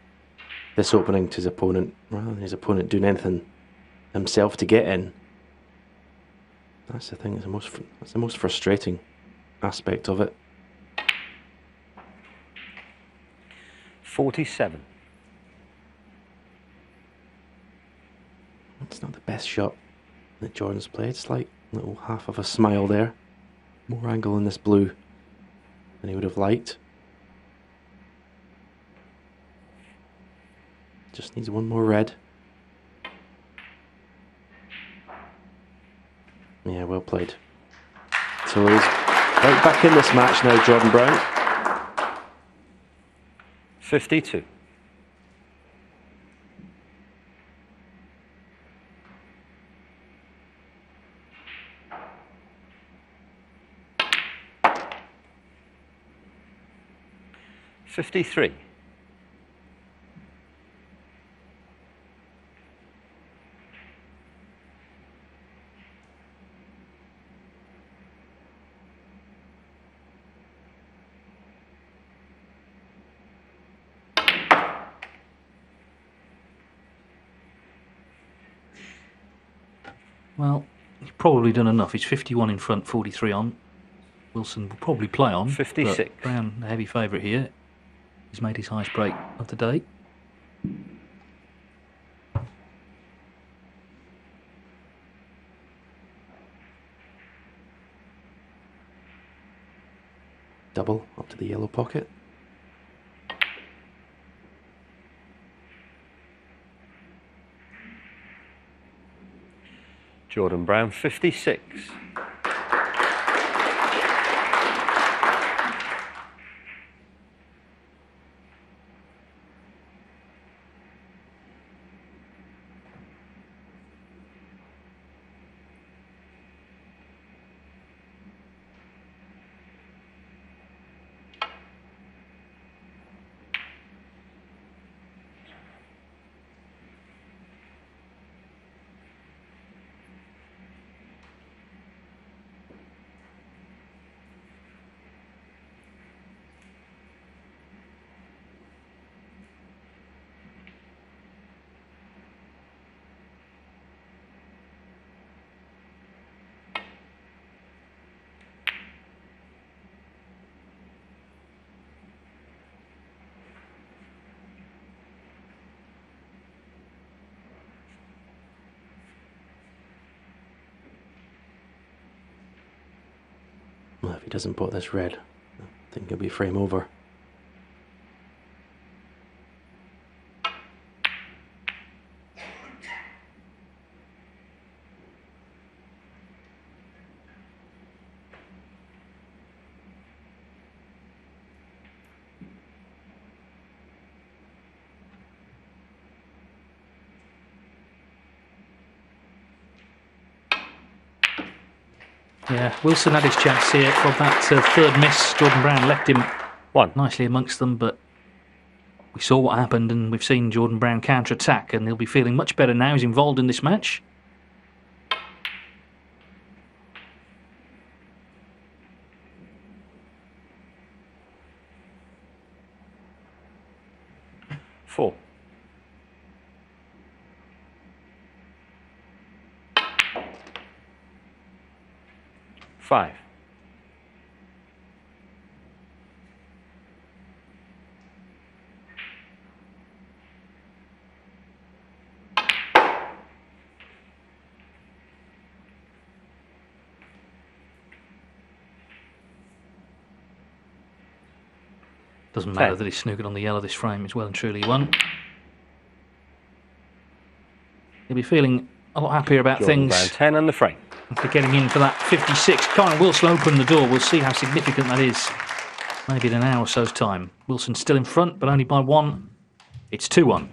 this opening to his opponent rather than his opponent doing anything himself to get in. That's the thing. That's the most frustrating aspect of it. 47. It's not the best shot that Jordan's played. It's like a little half of a smile there. More angle in this blue than he would have liked. Just needs one more red. Yeah, well played. So he's right back in this match now, Jordan Brown. 52. $53. Well, he's probably done enough. He's 51 in front, 43 on. Wilson will probably play on. 56. But Brown, the heavy favourite here. He's made his highest break of the day. Double up to the yellow pocket. Jordan Brown, 56. Well, if he doesn't put this red, I think he'll be frame over. Yeah, Wilson had his chance here from that third miss. Jordan Brown left him One. nicely amongst them, but we saw what happened and we've seen Jordan Brown counter-attack, and he'll be feeling much better now he's involved in this match. Four. Five. Doesn't matter 10. that he's snookered on the yellow this frame, it's well and truly won. He'll be feeling a lot happier about Jordan things Brown, 10 and the frame. after getting in for that 56. Kyren Wilson opened the door. We'll see how significant that is. Maybe in an hour or so's time. Wilson's still in front, but only by one. It's 2-1.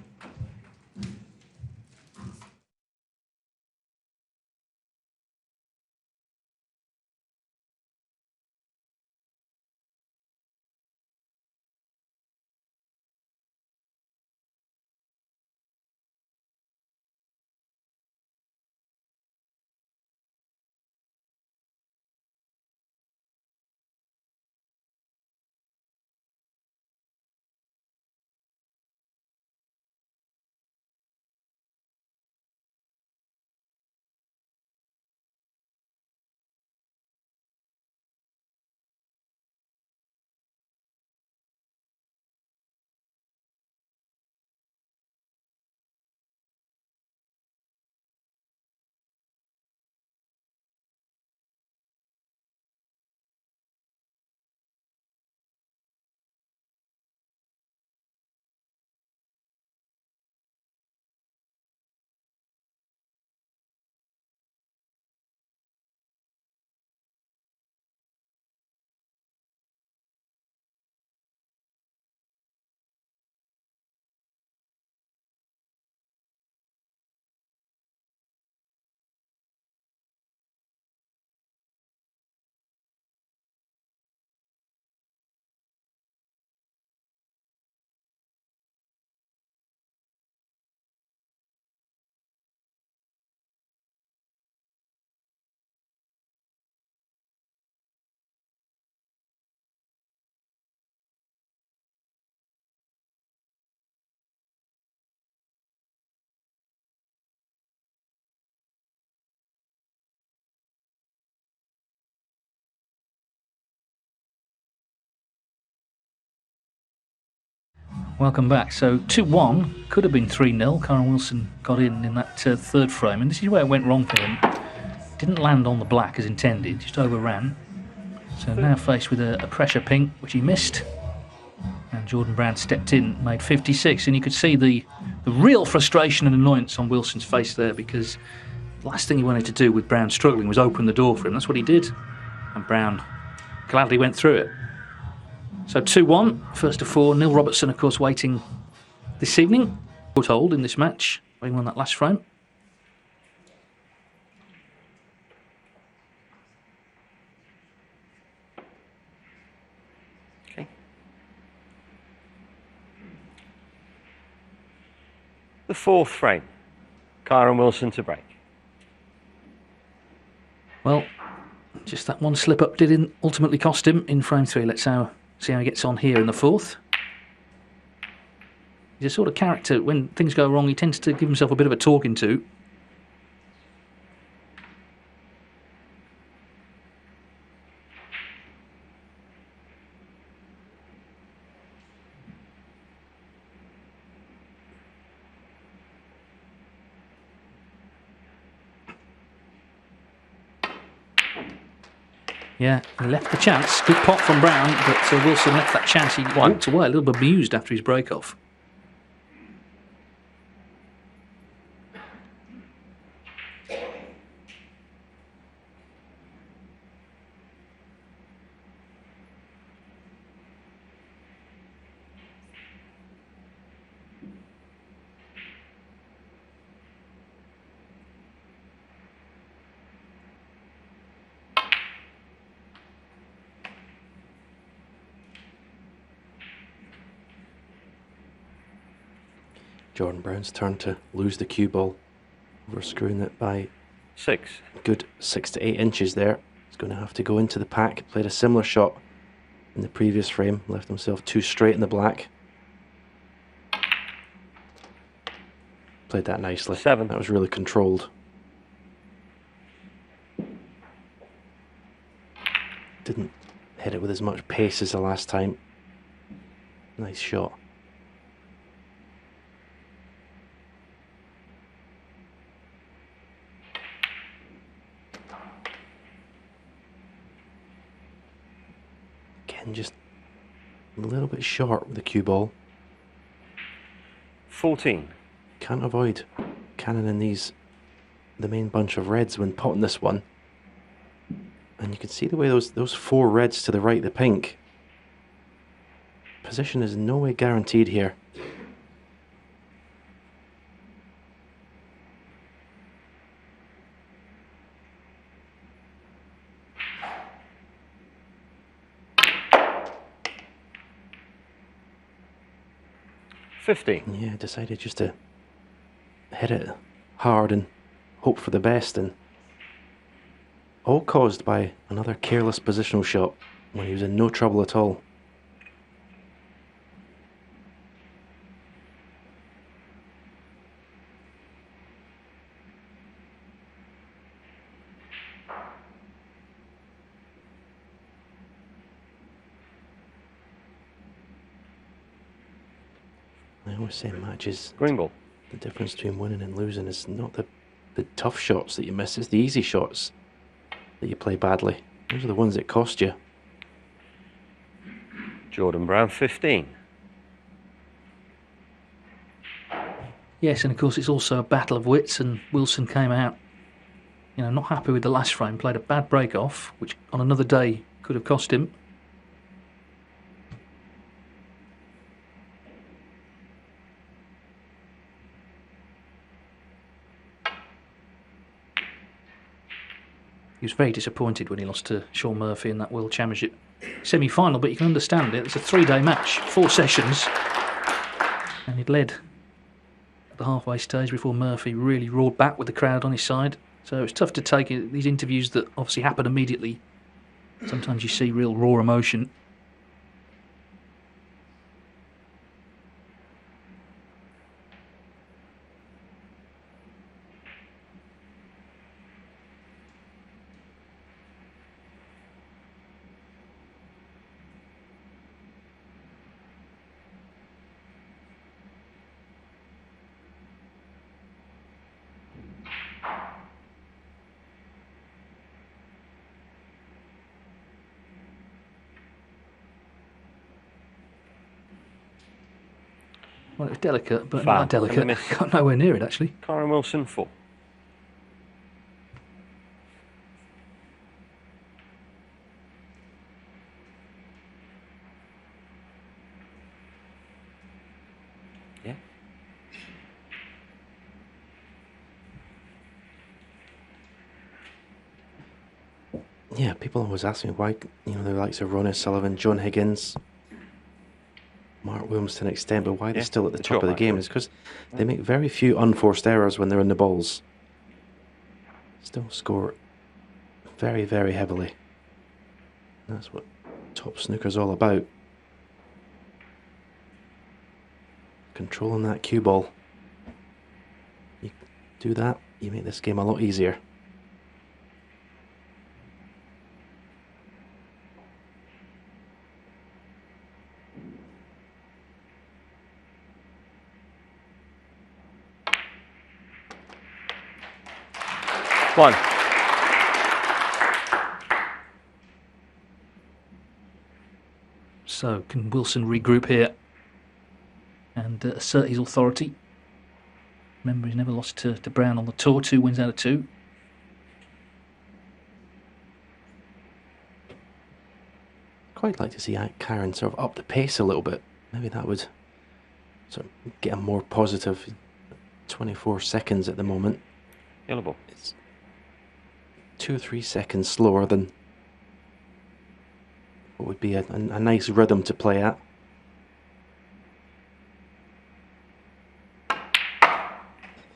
Welcome back. So 2-1, could have been 3-0. Kyren Wilson got in that third frame, and this is where it went wrong for him. Didn't land on the black as intended, just overran. So now faced with a pressure pink, which he missed. And Jordan Brown stepped in, made 56, and you could see the real frustration and annoyance on Wilson's face there, because the last thing he wanted to do with Brown struggling was open the door for him. That's what he did. And Brown gladly went through it. So 2-1, first of 4. Neil Robertson, of course, waiting this evening. Foothold in this match, waiting on that last frame. Okay. The fourth frame. Kyren Wilson to break. Well, just that one slip-up didn't ultimately cost him in frame 3. Let's see how he gets on here in the fourth. He's a sort of character, when things go wrong, he tends to give himself a bit of a talking to. Yeah, he left the chance. Good pot from Brown, but Wilson left that chance. He walked away a little bit bemused after his break-off. Jordan Brown's turn to lose the cue ball. Overscrewing it by 6. good 6 to 8 inches there. He's going to have to go into the pack. Played a similar shot in the previous frame. Left himself too straight in the black. Played that nicely. 7. That was really controlled. Didn't hit it with as much pace as the last time. Nice shot. Again, just a little bit short with the cue ball. 14. Can't avoid cannoning the main bunch of reds when potting this one. And you can see the way those 4 reds to the right, the pink. Position is in no way guaranteed here. Yeah, decided just to hit it hard and hope for the best, and all caused by another careless positional shot when he was in no trouble at all. I always say matches, Gringle. the difference between winning and losing is not the tough shots that you miss, it's the easy shots that you play badly. Those are the ones that cost you. Jordan Brown 15. Yes, and of course it's also a battle of wits, and Wilson came out, not happy with the last frame, played a bad break-off, which on another day could have cost him. He was very disappointed when he lost to Sean Murphy in that World Championship semi-final, but you can understand it. It's a 3-day match, 4 sessions, and he'd led at the halfway stage before Murphy really roared back with the crowd on his side. So it's tough to take these interviews that obviously happen immediately. Sometimes you see real raw emotion. Well, it was delicate, but Foul. not that And a delicate. miss. Got nowhere near it, actually. Kyren Wilson, 4. Yeah. Yeah, people always ask me why, the likes of Ronnie Sullivan, John Higgins, Mark Williams to an extent, but why they're Yeah, still at the the top of the short game match, is because they make very few unforced errors when they're in the balls. Still score very, very heavily. That's what top snooker's all about. Controlling that cue ball. You do that, you make this game a lot easier. One. So, can Wilson regroup here and assert his authority? Remember, he's never lost to Brown on the tour. 2 wins out of 2. Quite like to see Kyren sort of up the pace a little bit. Maybe that would sort of get him more positive. 24 seconds at the moment. Yellow ball. It's 2 or 3 seconds slower than what would be a nice rhythm to play at. I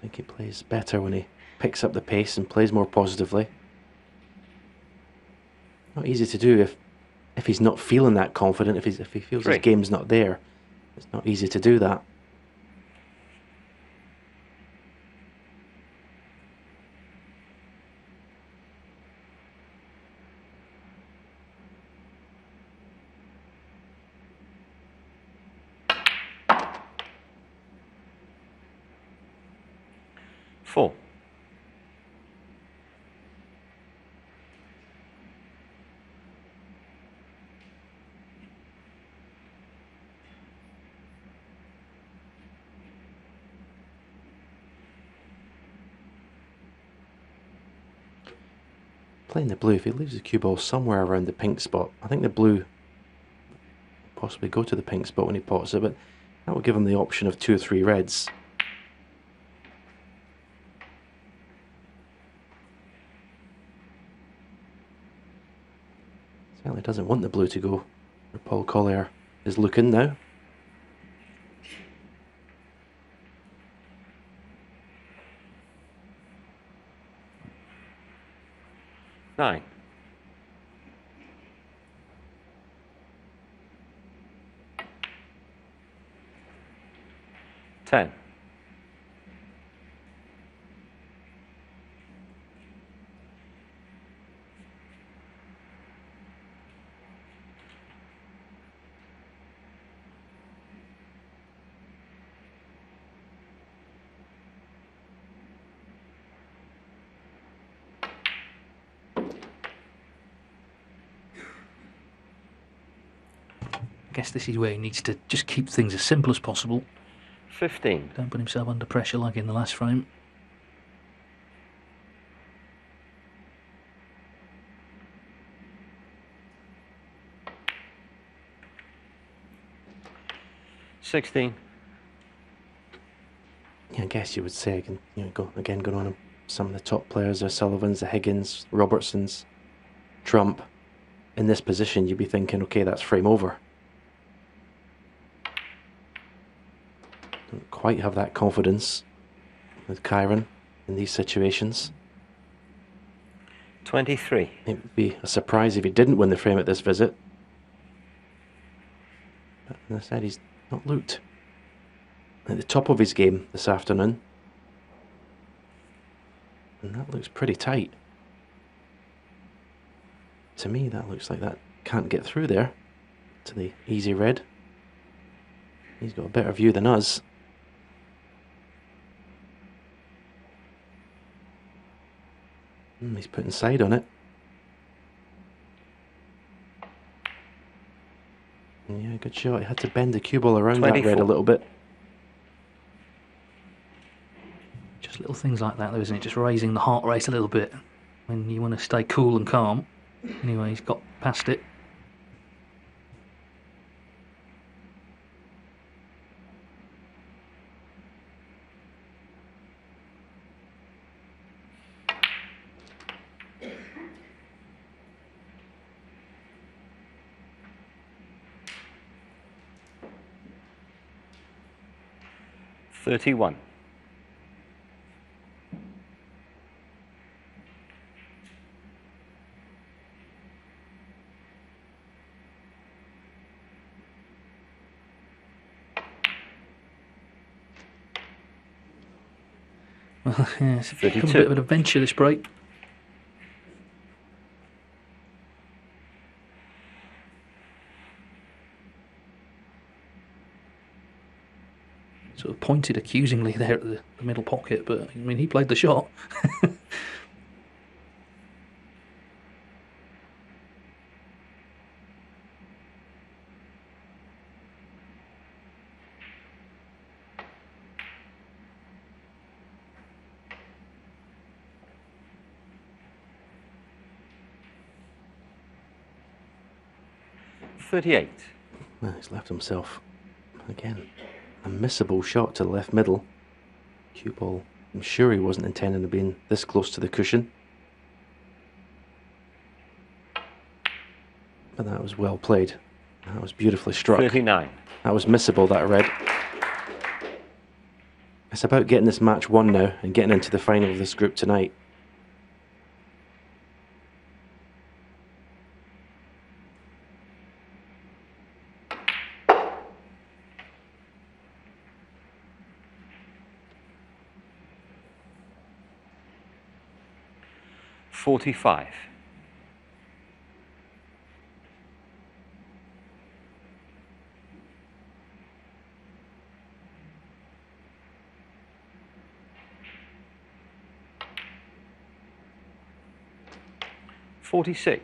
think he plays better when he picks up the pace and plays more positively. Not easy to do if he's not feeling that confident, if he feels his game's not there. It's not easy to do that. Four. Playing the blue, if he leaves the cue ball somewhere around the pink spot, I think the blue possibly go to the pink spot when he pots it, but that will give him the option of 2 or 3 reds. Certainly doesn't want the blue to go where Paul Collier is looking now. Nine. Ten. I guess this is where he needs to just keep things as simple as possible. 15. Don't put himself under pressure like in the last frame. $16. Yeah, I guess you would say, going on some of the top players, the Sullivans, the Higgins, Robertsons, Trump. In this position, you'd be thinking, okay, that's frame over. Don't quite have that confidence with Kyren in these situations. 23. It would be a surprise if he didn't win the frame at this visit. But as I said, he's not looked at the top of his game this afternoon. And that looks pretty tight. To me, that looks like that can't get through there to the easy red. He's got a better view than us. He's putting side on it. Yeah, good shot. He had to bend the cue ball around that red a 24. little bit. Just little things like that, though, isn't it? Just raising the heart rate a little bit when you want to stay cool and calm. Anyway, he's got past it. $31. Well, yeah, it's become a 32. bit of an adventure, this break. Sort of pointed accusingly there at the middle pocket, but I mean, he played the shot. $38. Well, he's left himself, again, a missable shot to the left middle. Cue ball, I'm sure he wasn't intending to be this close to the cushion. But that was well played. That was beautifully struck. 39. That was missable, that red. It's about getting this match won now and getting into the final of this group tonight. $45. $46.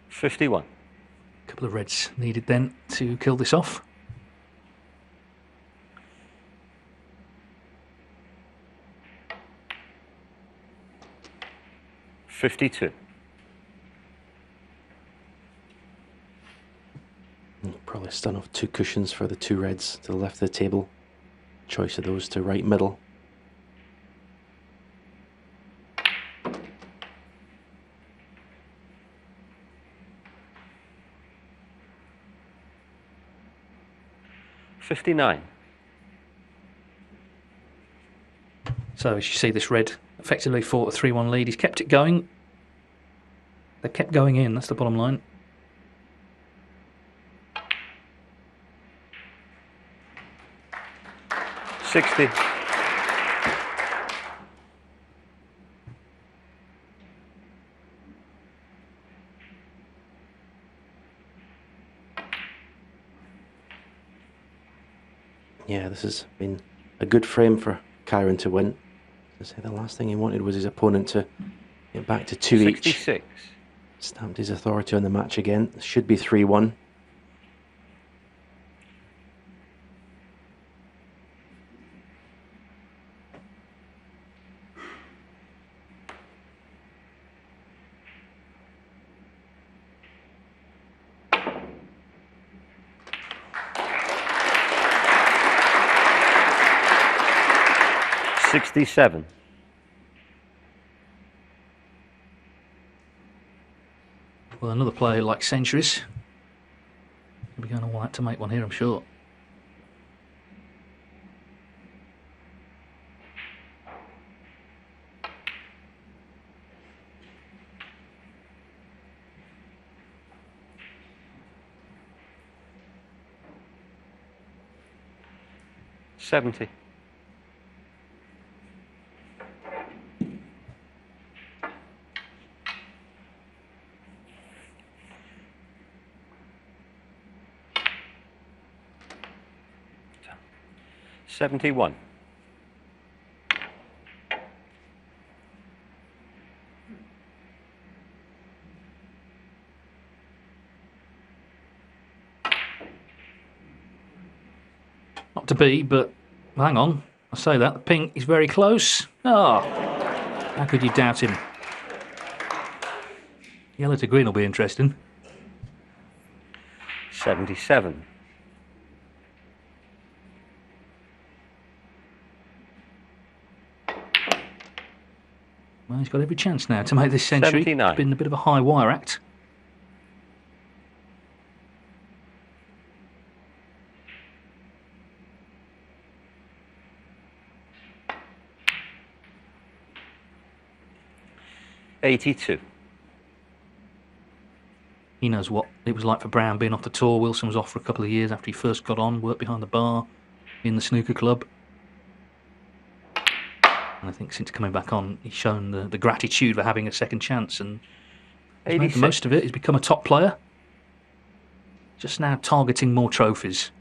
$51. A couple of reds needed then to kill this off. $52. Probably stun off 2 cushions for the 2 reds to the left of the table. Choice of those to right middle. $59. So as you see, this red effectively fought a 3-1 lead. He's kept it going. They kept going in, that's the bottom line. $60. Yeah, this has been a good frame for Kyren to win. I say the last thing he wanted was his opponent to get back to 2 each. 66. Stamped his authority on the match again. Should be 3-1. $67. Well, another player like centuries. He'll be going all out to make one here, I'm sure. $70. 71. Not to be, but hang on. I say that. The pink is very close. Oh, how could you doubt him? Yellow to green will be interesting. 77. Well, he's got every chance now to make this century. 79. It's been a bit of a high wire act. $82. He knows what it was like for Brown being off the tour. Wilson was off for a couple of years after he first got on, worked behind the bar in the snooker club. And I think since coming back on, he's shown the gratitude for having a second chance, and he's made the most of it. He's become a top player. Just now targeting more trophies.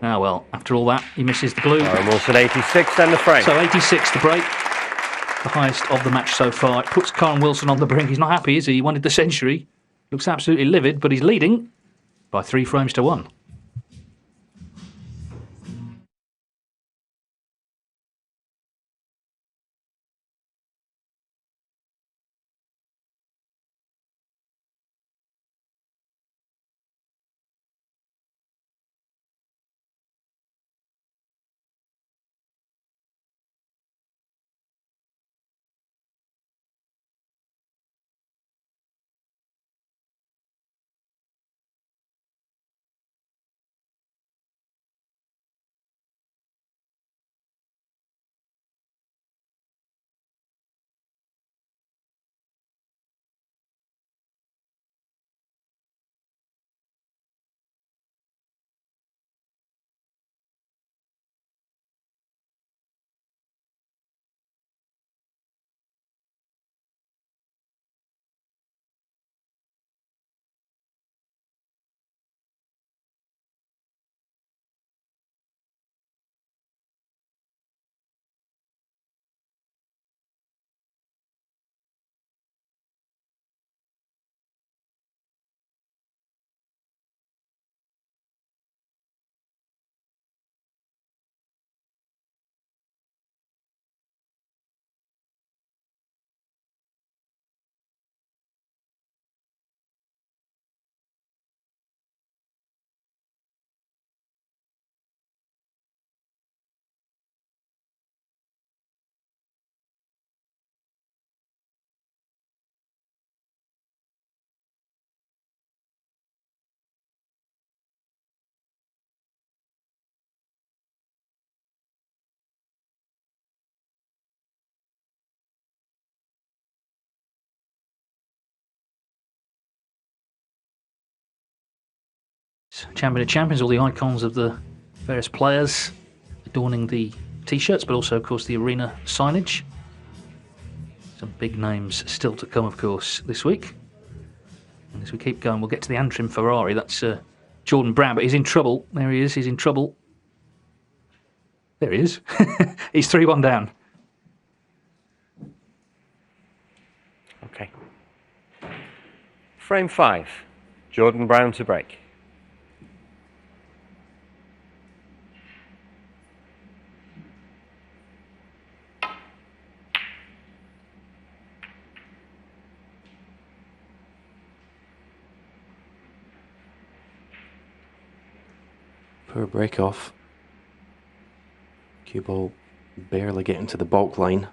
Ah, well, after all that, he misses the blue. Kyren Wilson 86 and the frame. So 86 the break. The highest of the match so far. It puts Kyren Wilson on the brink. He's not happy, is he? He wanted the century. Looks absolutely livid, but he's leading by 3 frames to 1. Champion of Champions, all the icons of the various players adorning the t-shirts, but also, of course, the arena signage. Some big names still to come, of course, this week. And as we keep going, we'll get to the Antrim Ferrari. That's Jordan Brown, but he's in trouble. There he is, he's in trouble. There he is. He's 3-1 down. Okay. Frame 5. Jordan Brown to break. Poor break off. Cue ball barely getting to the balk line.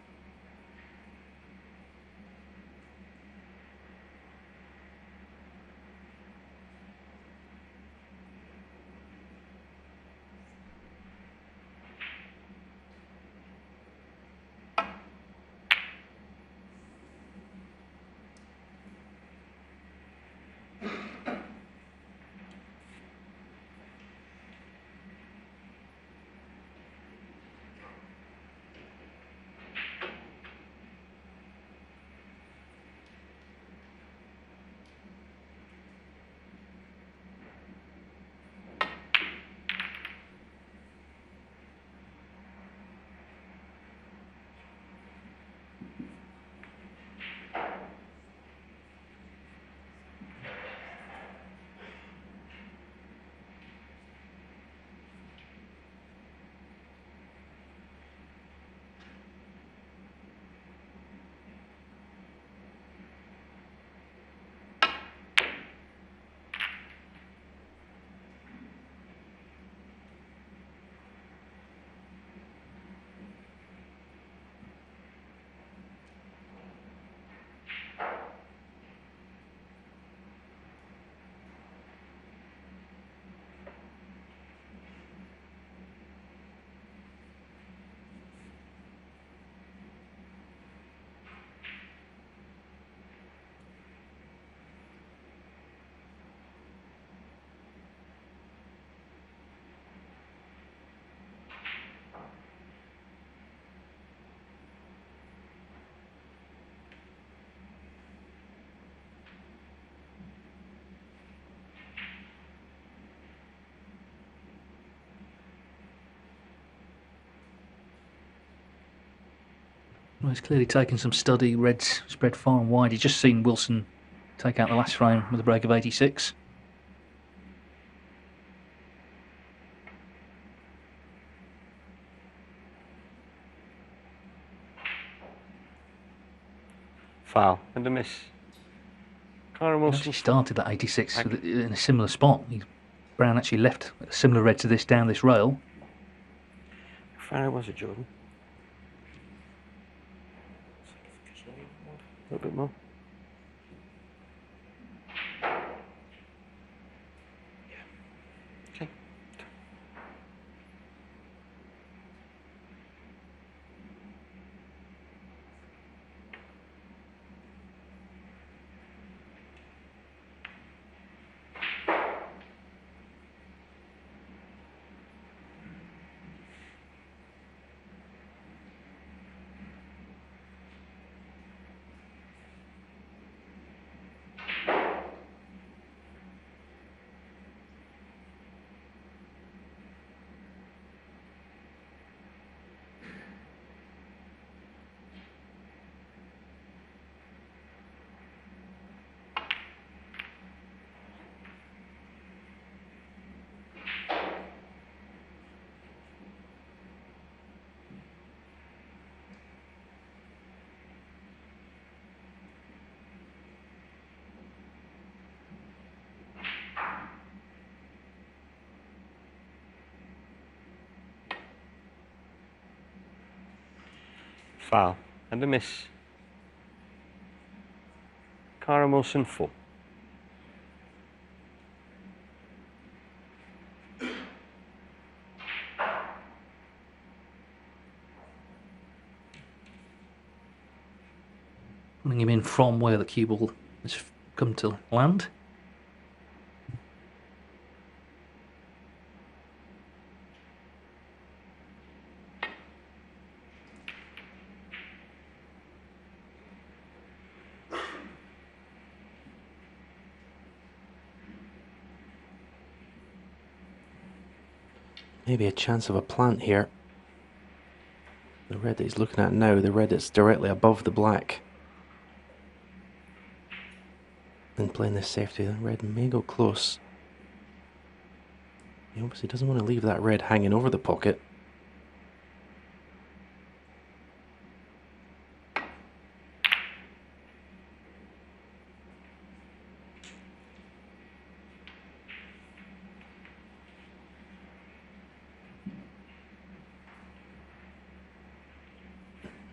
Well, he's clearly taken some study. Red's spread far and wide. He's just seen Wilson take out the last frame with a break of 86. Foul and a miss. Kyren He Wilson. actually started that 86 in a similar spot. Brown actually left a similar red to this down this rail. How far was it, Jordan? A little bit more. Okay. Foul and a miss. Kyren Wilson 4. Putting him in from where the cue ball has come to land. Maybe a chance of a plant here. The red that he's looking at now, the red that's directly above the black. And playing this safety, the red may go close. He obviously doesn't want to leave that red hanging over the pocket.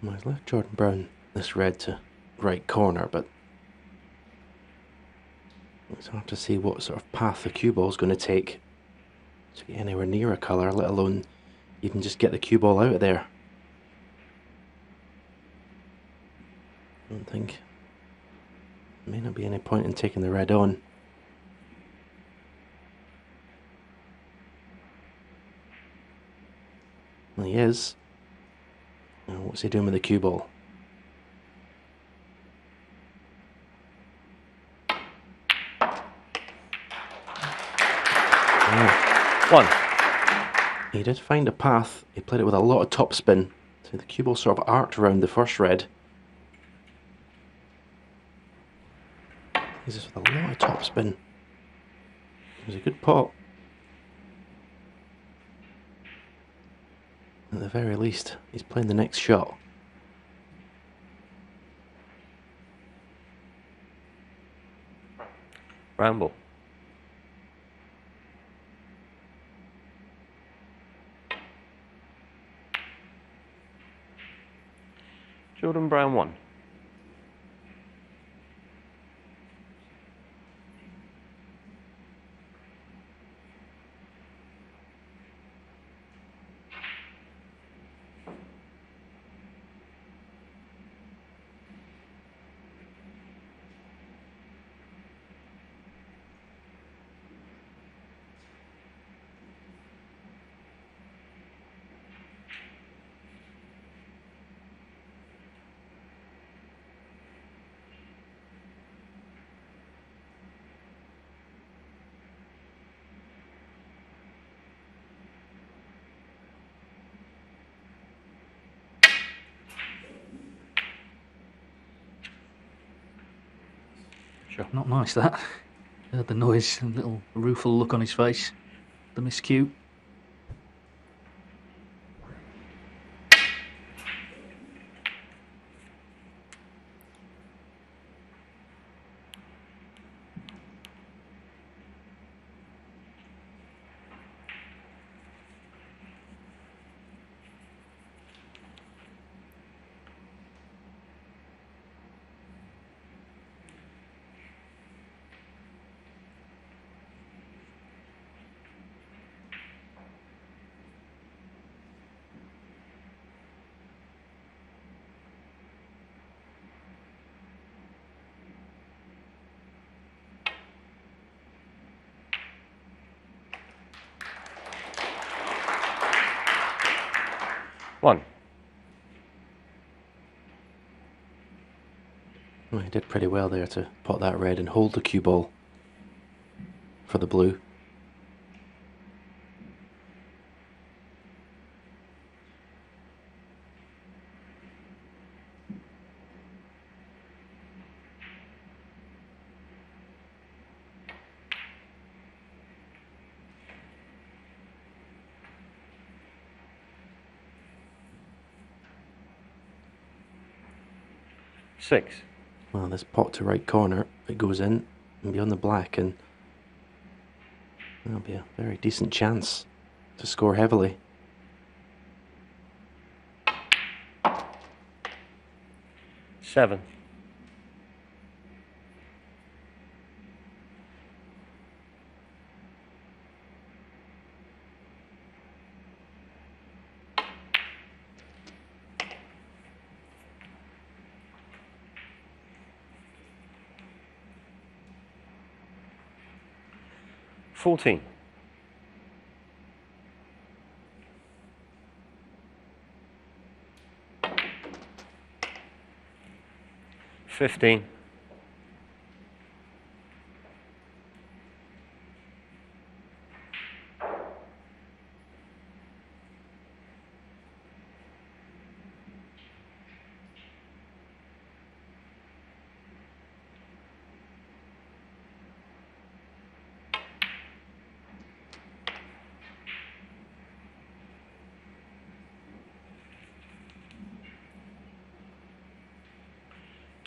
Well, he's left Jordan Brown this red to right corner, but it's hard to see what sort of path the cue ball is going to take to get anywhere near a colour, let alone even just get the cue ball out of there. I don't think there may not be any point in taking the red on. Well, he is. Now, what's he doing with the cue ball? One. He did find a path. He played it with a lot of topspin. So the cue ball sort of arced around the first red. He's just with a lot of topspin. It was a good pot. At the very least, he's playing the next shot. Ramble. Jordan Brown 1. Sure. Not nice, that. Heard the noise, a little rueful look on his face. The miscue. One. Well, he did pretty well there to pot that red and hold the cue ball for the blue. Six. Well, this pot to right corner, it goes in and beyond the black, and that'll be a very decent chance to score heavily. Seven. 14. $15.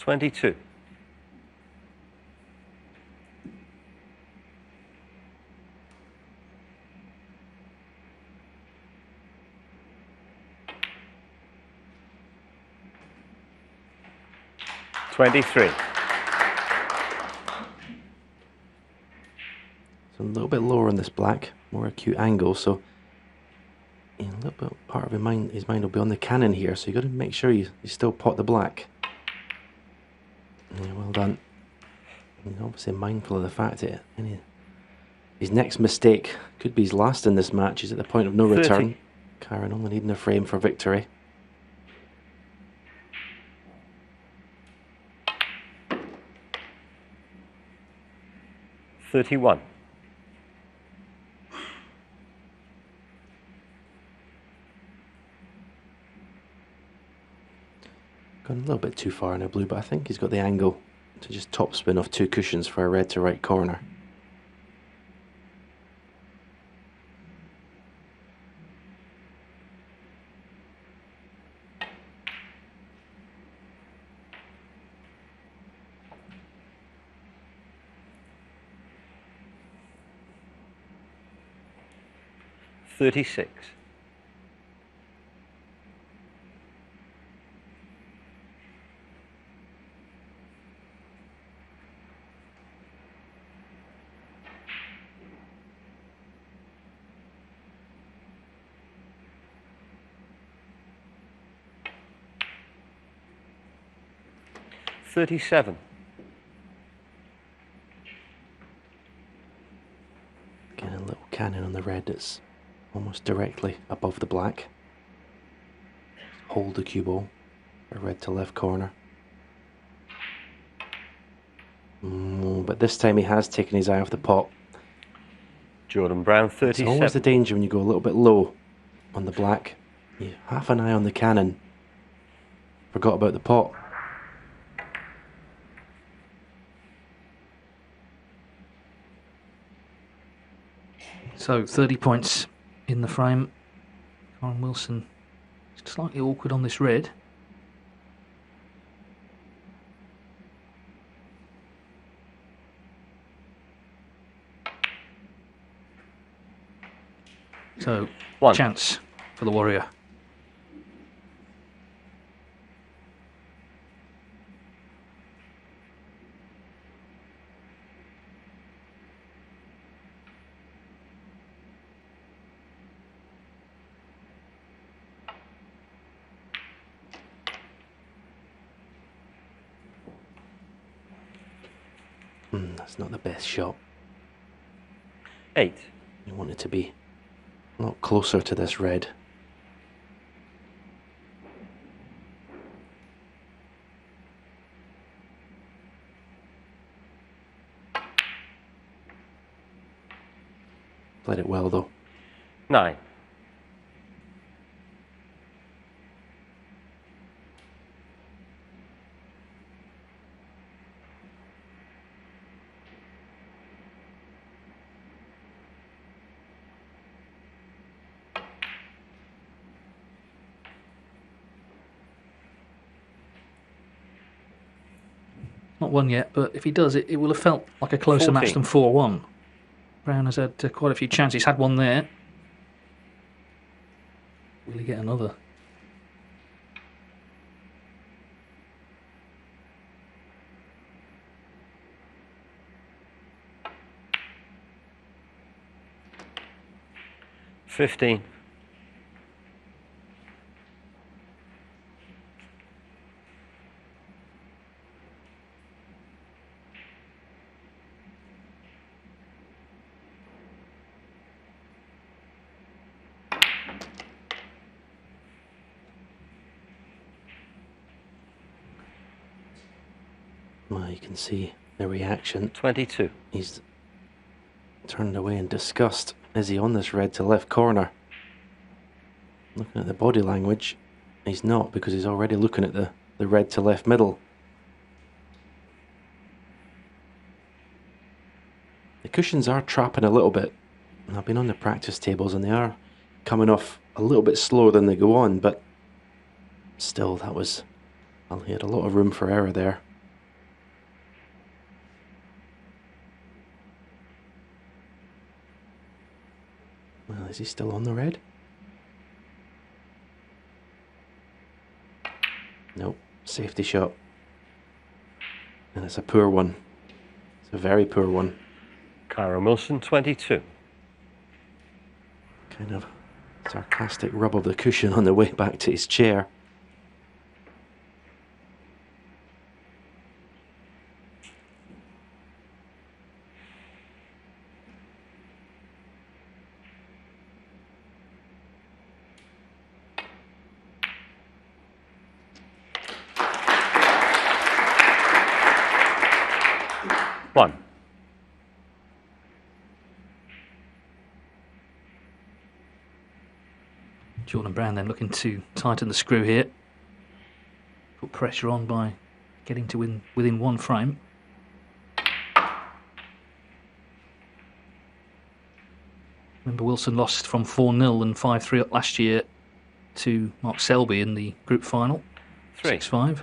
$22. $23. So a little bit lower on this black, more acute angle, so a little bit part of his mind will be on the cannon here, so you've got to make sure you still pot the black. Yeah, well done. He's obviously mindful of the fact that his next mistake could be his last in this match. He's at the point of no 30. return. Kyren only needing a frame for victory. $31. Gone a little bit too far in a blue, but I think he's got the angle to just topspin off two cushions for a red to right corner. $36. $37. Again, a little cannon on the red that's almost directly above the black. Hold the cue ball, a red to left corner. But this time he has taken his eye off the pot. Jordan Brown, It's always the 37. danger when you go a little bit low on the black. You half an eye on the cannon. Forgot about the pot. So 30 points in the frame. Kyren Wilson slightly awkward on this red. So, One. chance for the Warrior. That's not the best shot. 8. You want it to be a lot closer to this red. Played it well though. 9. Not won yet, but if he does, it will have felt like a closer match 14. than 4-1. Brown has had quite a few chances. He's had one there. Will he get another? $15. Well, you can see the reaction. 22. He's turned away in disgust. Is he on this red to left corner? Looking at the body language, he's not, because he's already looking at the red to left middle. The cushions are trapping a little bit. I've been on the practice tables and they are coming off a little bit slower than they go on, but still, that was... Well, he had a lot of room for error there. Well, is he still on the red? Nope, safety shot. And it's a poor one. It's a very poor one. Kyren Wilson, 22. Kind of sarcastic rub of the cushion on the way back to his chair. One. Jordan Brown then looking to tighten the screw here. Put pressure on by getting to within one frame. Remember, Wilson lost from 4-0 and 5-3 up last year to Mark Selby in the group final. 3. 6-5.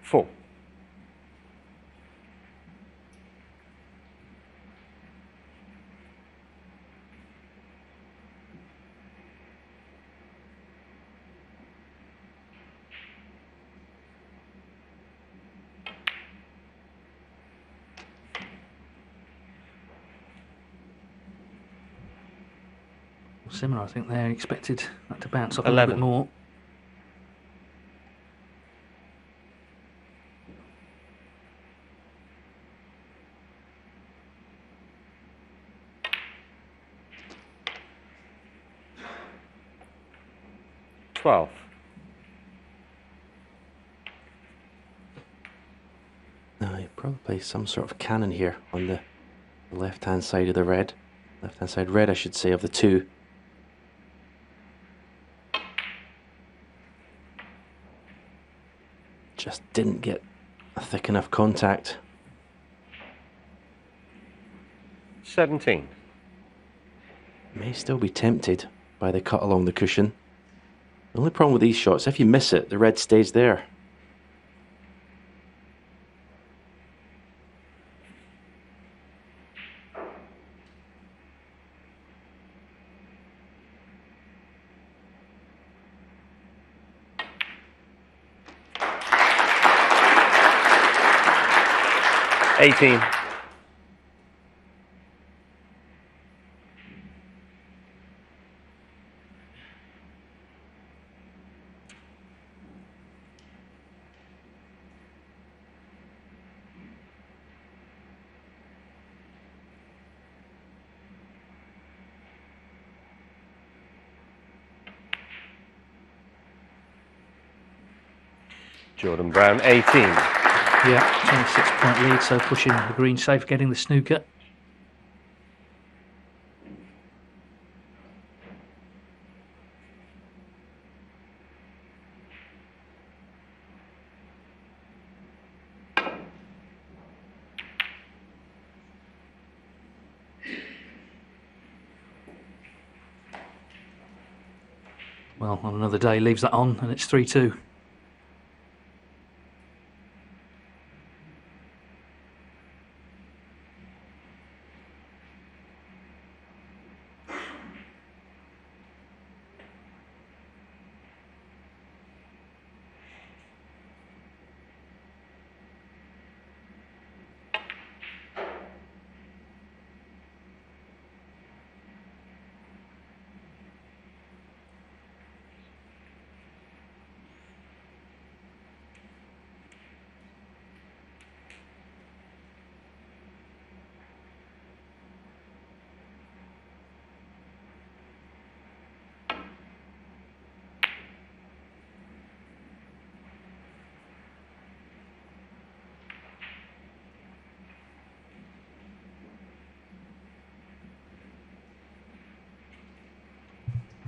Four. Similar, I think they expected that to bounce off 11. a little bit more. $12. No, he probably play some sort of cannon here on the left-hand side of the red. Left-hand side red, I should say, of the two. Just didn't get a thick enough contact. 17. May still be tempted by the cut along the cushion. The only problem with these shots, if you miss it, the red stays there. $18. Jordan Brown, 18. Yeah, 26-point lead, so pushing the green safe, getting the snooker. Well, on another day, leaves that on, and it's 3-2.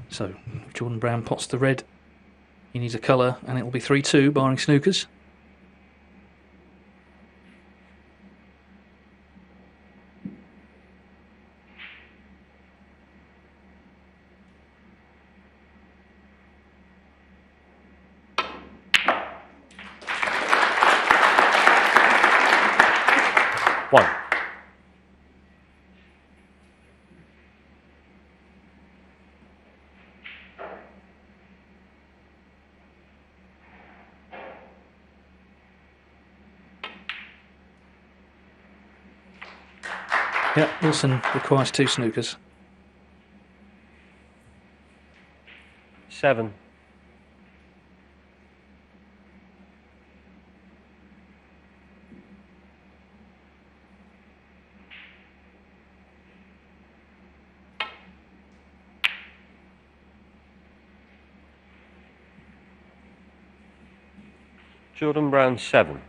So Jordan Brown pots the red. He needs a colour, and it will be 3-2, barring snookers. One. Yeah, Wilson requires 2 snookers. 7. Jordan Brown, 7.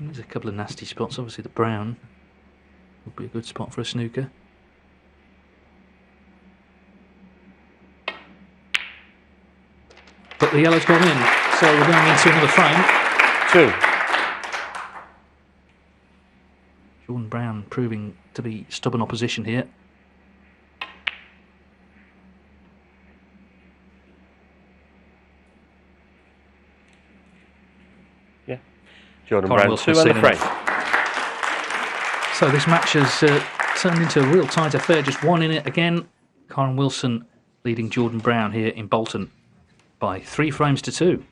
There's a couple of nasty spots, obviously the brown. Could be a good spot for a snooker. But the yellow's gone in, so we're going into another frame. 2. Jordan Brown proving to be stubborn opposition here. Yeah. Jordan Kyren Brown, Wilson 2 and a seen frame. So this match has turned into a real tight affair, just one in it again. Kyren Wilson leading Jordan Brown here in Bolton by 3 frames to 2.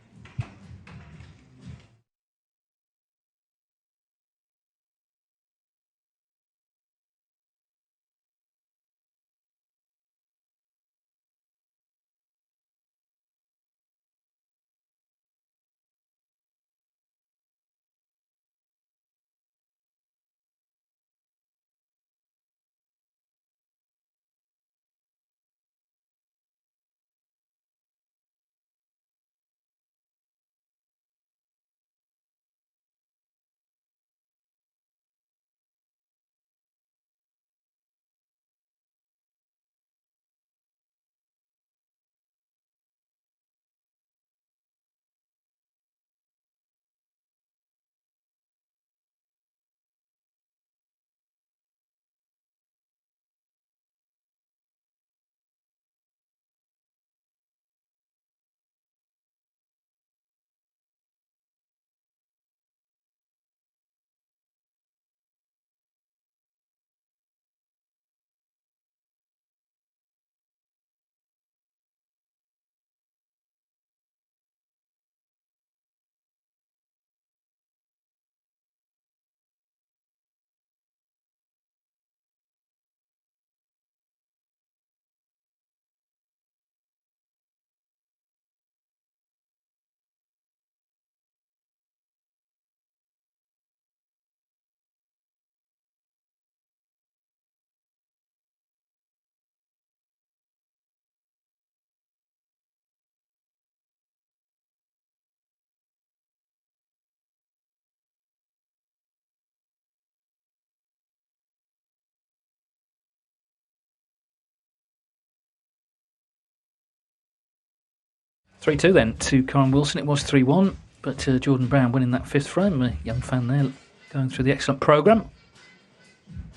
Three-two then to Kyren Wilson. It was 3-1, but Jordan Brown winning that 5th frame. A young fan there going through the excellent programme.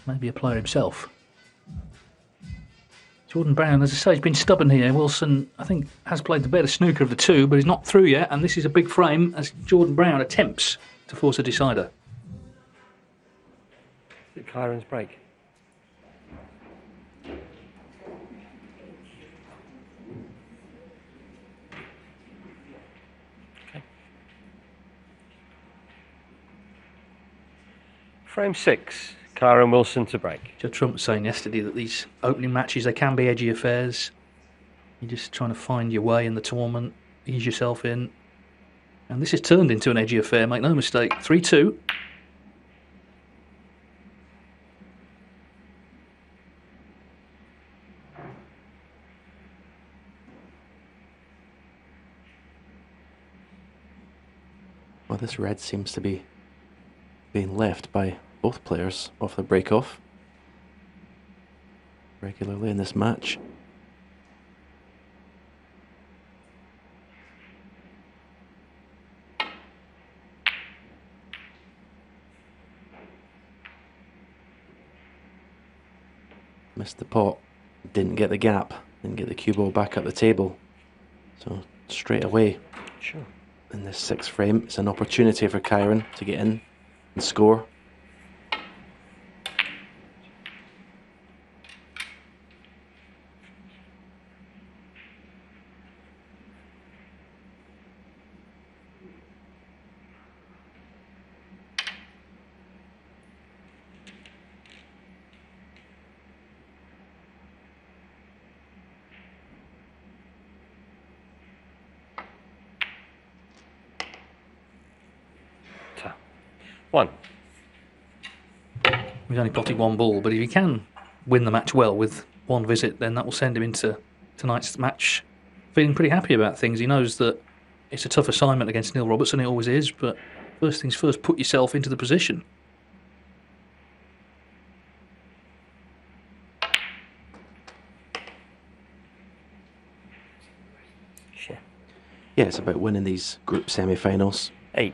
Maybe a player himself. Jordan Brown, as I say, has been stubborn here. Wilson, I think, has played the better snooker of the two, but he's not through yet, and this is a big frame as Jordan Brown attempts to force a decider. Is it Kyren's break? Frame 6, Kyren Wilson to break. Judge Trump was saying yesterday that these opening matches, they can be edgy affairs. You're just trying to find your way in the tournament, ease yourself in. And this has turned into an edgy affair, make no mistake. 3-2. Well, this red seems to be being left by both players off the break-off regularly in this match. Missed the pot, didn't get the gap, didn't get the cue ball back up the table. So straight away, Sure. in this 6th frame, it's an opportunity for Kyren to get in and score. One. He's only potted 1 ball, but if he can win the match well with 1 visit, then that will send him into tonight's match feeling pretty happy about things. He knows that it's a tough assignment against Neil Robertson, it always is, but first things first, put yourself into the position. Yeah, it's about winning these group semi-finals. 8.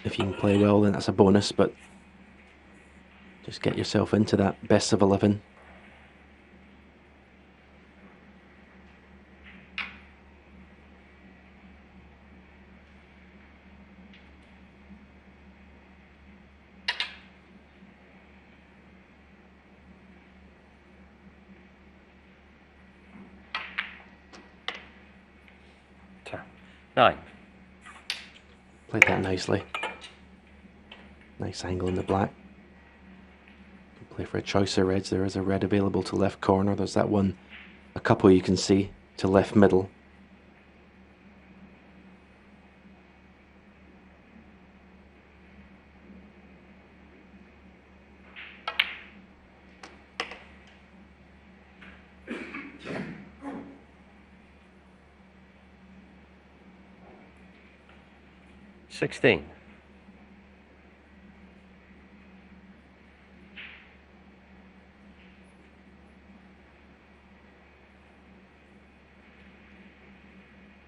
If you can play well, then that's a bonus, but just get yourself into that best of 11. Turn. 9. Played that nicely. Nice angle in the black. Can play for a choice of reds. There is a red available to left corner. There's that one, a couple you can see, to left middle. $16.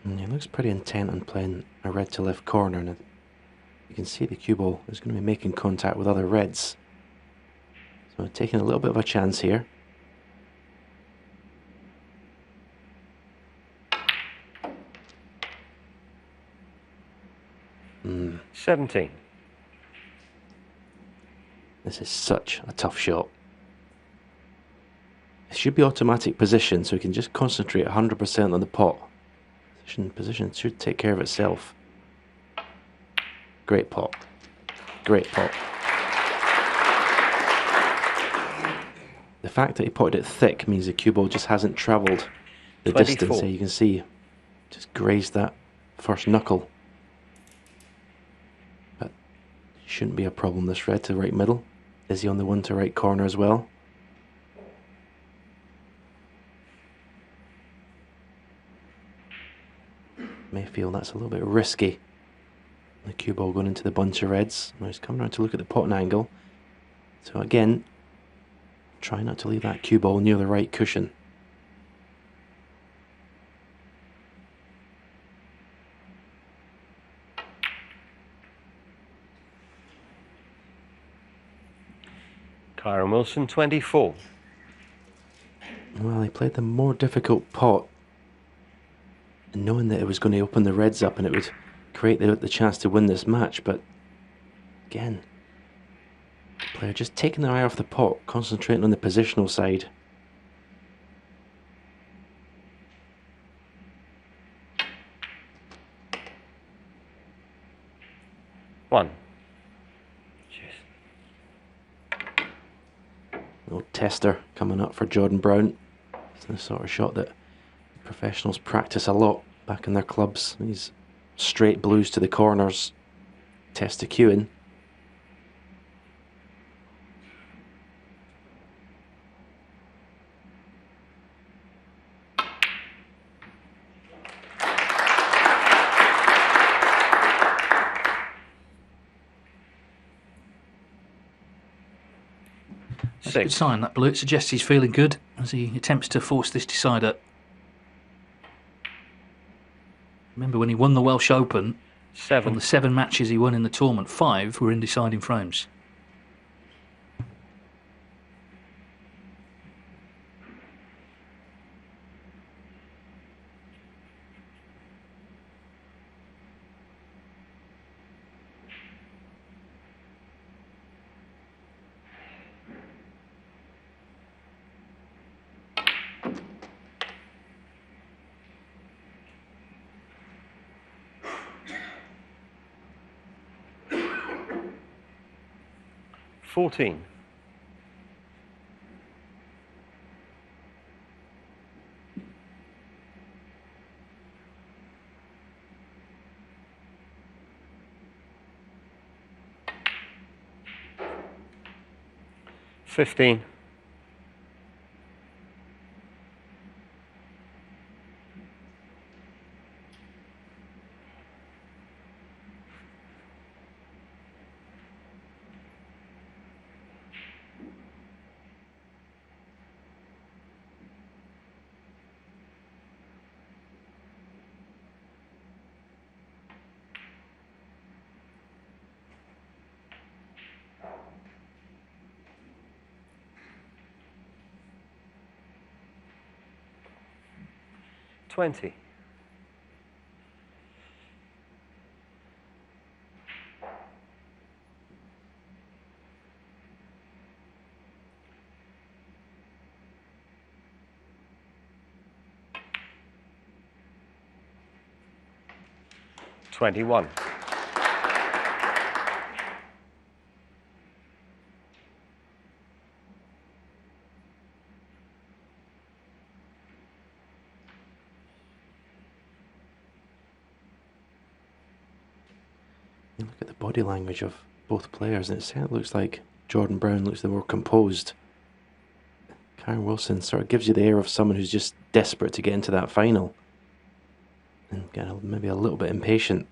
And he looks pretty intent on playing a red to left corner, and you can see the cue ball is going to be making contact with other reds. So taking a little bit of a chance here. Mm. 17. This is such a tough shot. It should be automatic position, so we can just concentrate 100% on the pot. Position should take care of itself. Great pot. Great pot. The fact that he potted it thick means the cue ball just hasn't travelled the 24. distance. Here you can see, just grazed that first knuckle. But shouldn't be a problem, this red to right middle. Is he on the one to right corner as well? May feel that's a little bit risky. The cue ball going into the bunch of reds. Now he's coming around to look at the potting angle. So again, try not to leave that cue ball near the right cushion. Kyren Wilson, 24. Well, he played the more difficult pot, knowing that it was going to open the reds up and it would create the chance to win this match. But again, the player just taking their eye off the pot, concentrating on the positional side. One. Little tester coming up for Jordan Brown. It's the sort of shot that professionals practice a lot back in their clubs. These straight blues to the corners. Test the cue in. That's a good sign, that blue. It suggests he's feeling good as he attempts to force this decider. Remember when he won the Welsh Open, 7. from the 7 matches he won in the tournament, 5 were in deciding frames. $14. $15. 20. $21. You look at the body language of both players, and it looks like Jordan Brown looks the more composed. Kyren Wilson sort of gives you the air of someone who's just desperate to get into that final, and maybe a little bit impatient.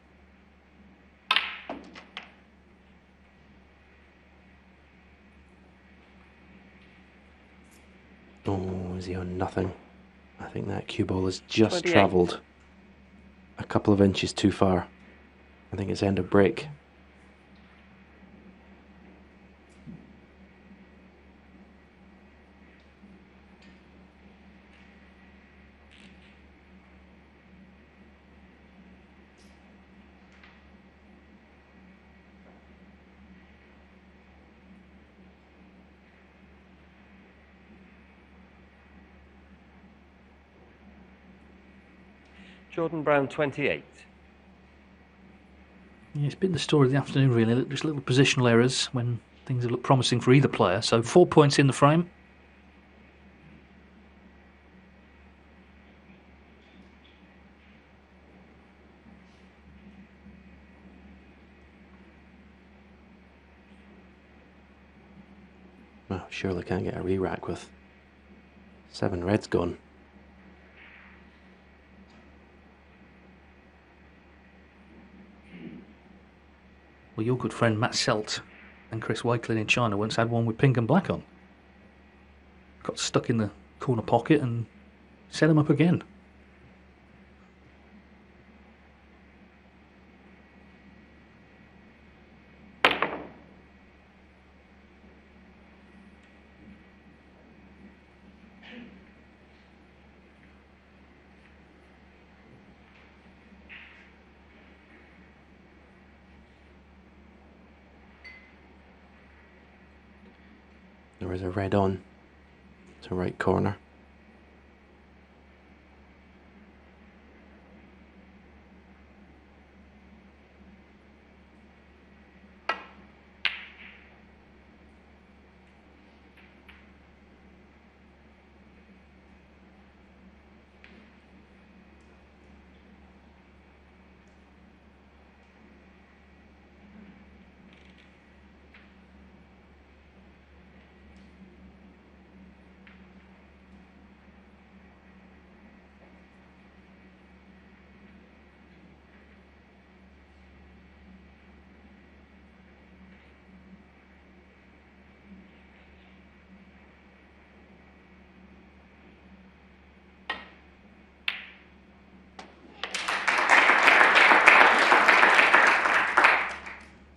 Oh, is he on nothing? I think that cue ball has just 28. travelled a couple of inches too far. I think it's end of break. Jordan Brown, 28. Yeah, it's been the story of the afternoon, really. Just little positional errors when things look promising for either player. So 4 points in the frame. Well, surely can't get a re-rack with 7 reds gone. Well, your good friend Matt Selt and Chris Wakelin in China once had one with pink and black on. Got stuck in the corner pocket and set him up again. There is a red on to right corner.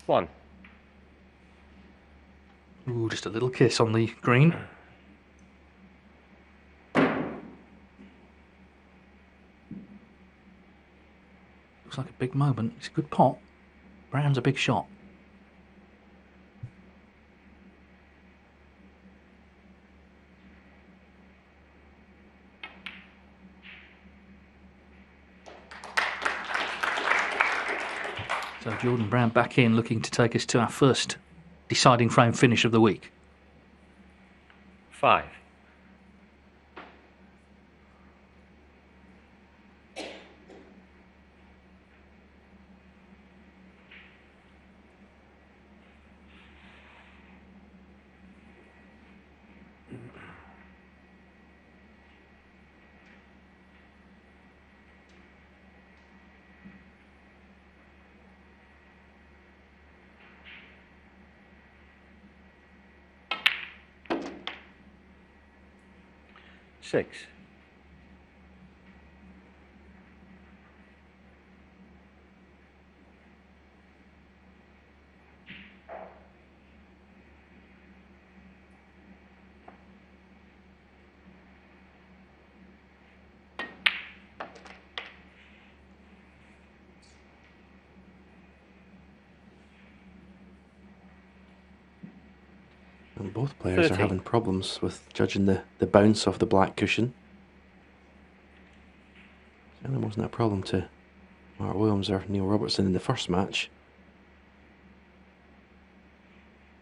One. Ooh, just a little kiss on the green. Looks like a big moment. It's a good pot. Brown's a big shot. So Jordan Brown back in, looking to take us to our first deciding frame finish of the week. 5. Six. Both players 30. are having problems with judging the bounce of the black cushion. Certainly wasn't a problem to Mark Williams or Neil Robertson in the first match.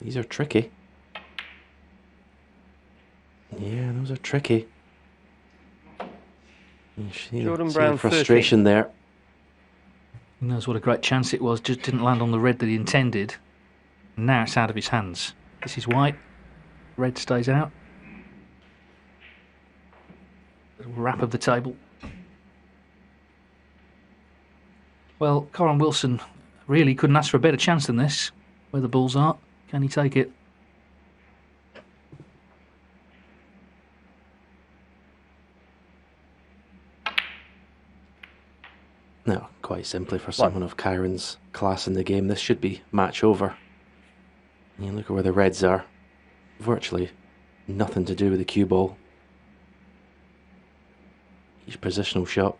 These are tricky. Yeah, those are tricky. You see Jordan the Brown, frustration there. He knows what a great chance it was, just didn't land on the red that he intended. Now it's out of his hands. This is white. Red stays out. Little wrap of the table. Well, Kyren Wilson really couldn't ask for a better chance than this. Where the balls are, can he take it? No, quite simply for someone of Kyren's class in the game, this should be match over. And you look at where the reds are. Virtually nothing to do with the cue ball. Each positional shot.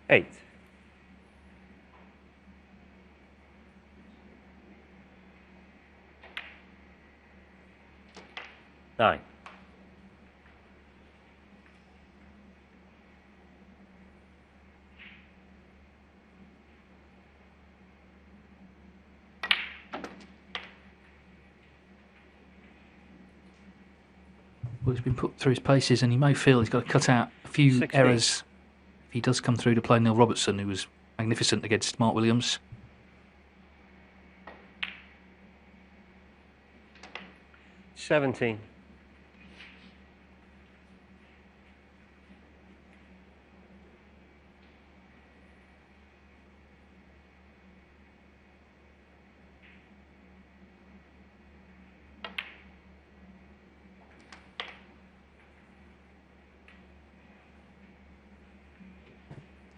Eight. Nine. Well, he's been put through his paces and he may feel he's got to cut out a few 16. errors if he does come through to play Neil Robertson, who was magnificent against Mark Williams. 17.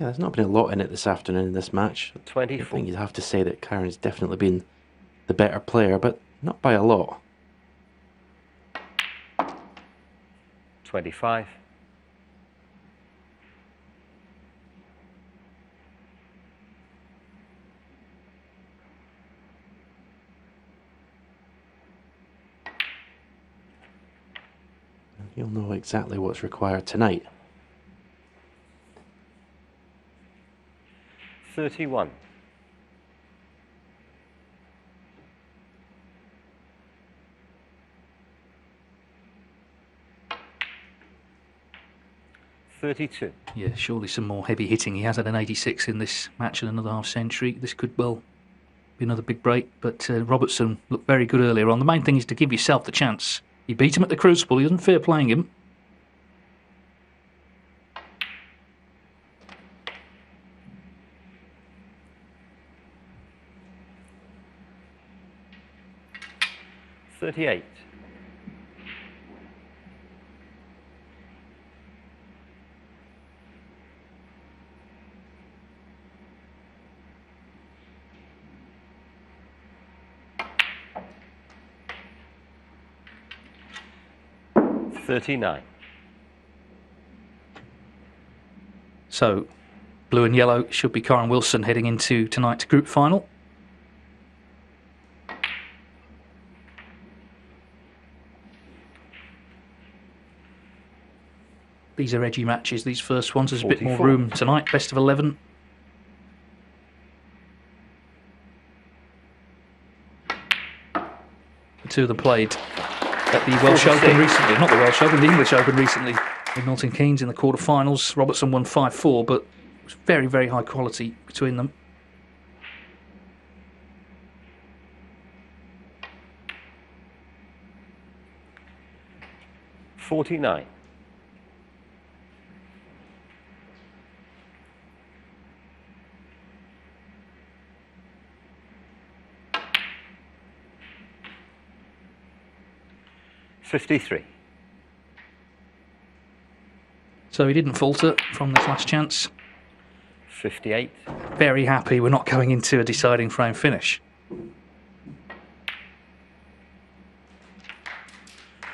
Yeah, there's not been a lot in it this afternoon in this match. I 24. think you'd have to say that Kyren's definitely been the better player, but not by a lot. 25. And you'll know exactly what's required tonight. 31. Yeah, surely some more heavy hitting. He has had an 86 in this match and another half century. This could well be another big break, but Robertson looked very good earlier on. The main thing is to give yourself the chance. You beat him at the Crucible. He doesn't fear playing him. $38. $39. So, blue and yellow should be Kyren Wilson heading into tonight's group final. These are edgy matches, these first ones. There's a bit more 44. room tonight. Best of 11. The two of them played at the Welsh 46. Open recently. Not the Welsh Open, the English Open recently. With Milton Keynes in the quarterfinals. Robertson won 5-4, but it was very, very high quality between them. $49. $53. So he didn't falter from this last chance. 58. Very happy we're not going into a deciding frame finish.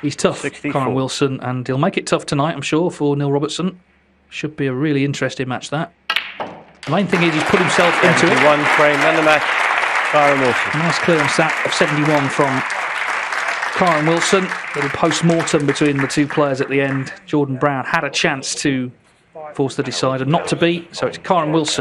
He's tough, 64. Kyren Wilson, and he'll make it tough tonight, I'm sure, for Neil Robertson. Should be a really interesting match, that. The main thing is he's put himself into it. 71 frame, then the match. Kyren Wilson. Nice clearance that of 71 from Kyren Wilson. Little post-mortem between the two players at the end. Jordan Brown had a chance to force the decider not to beat, so it's Kyren Wilson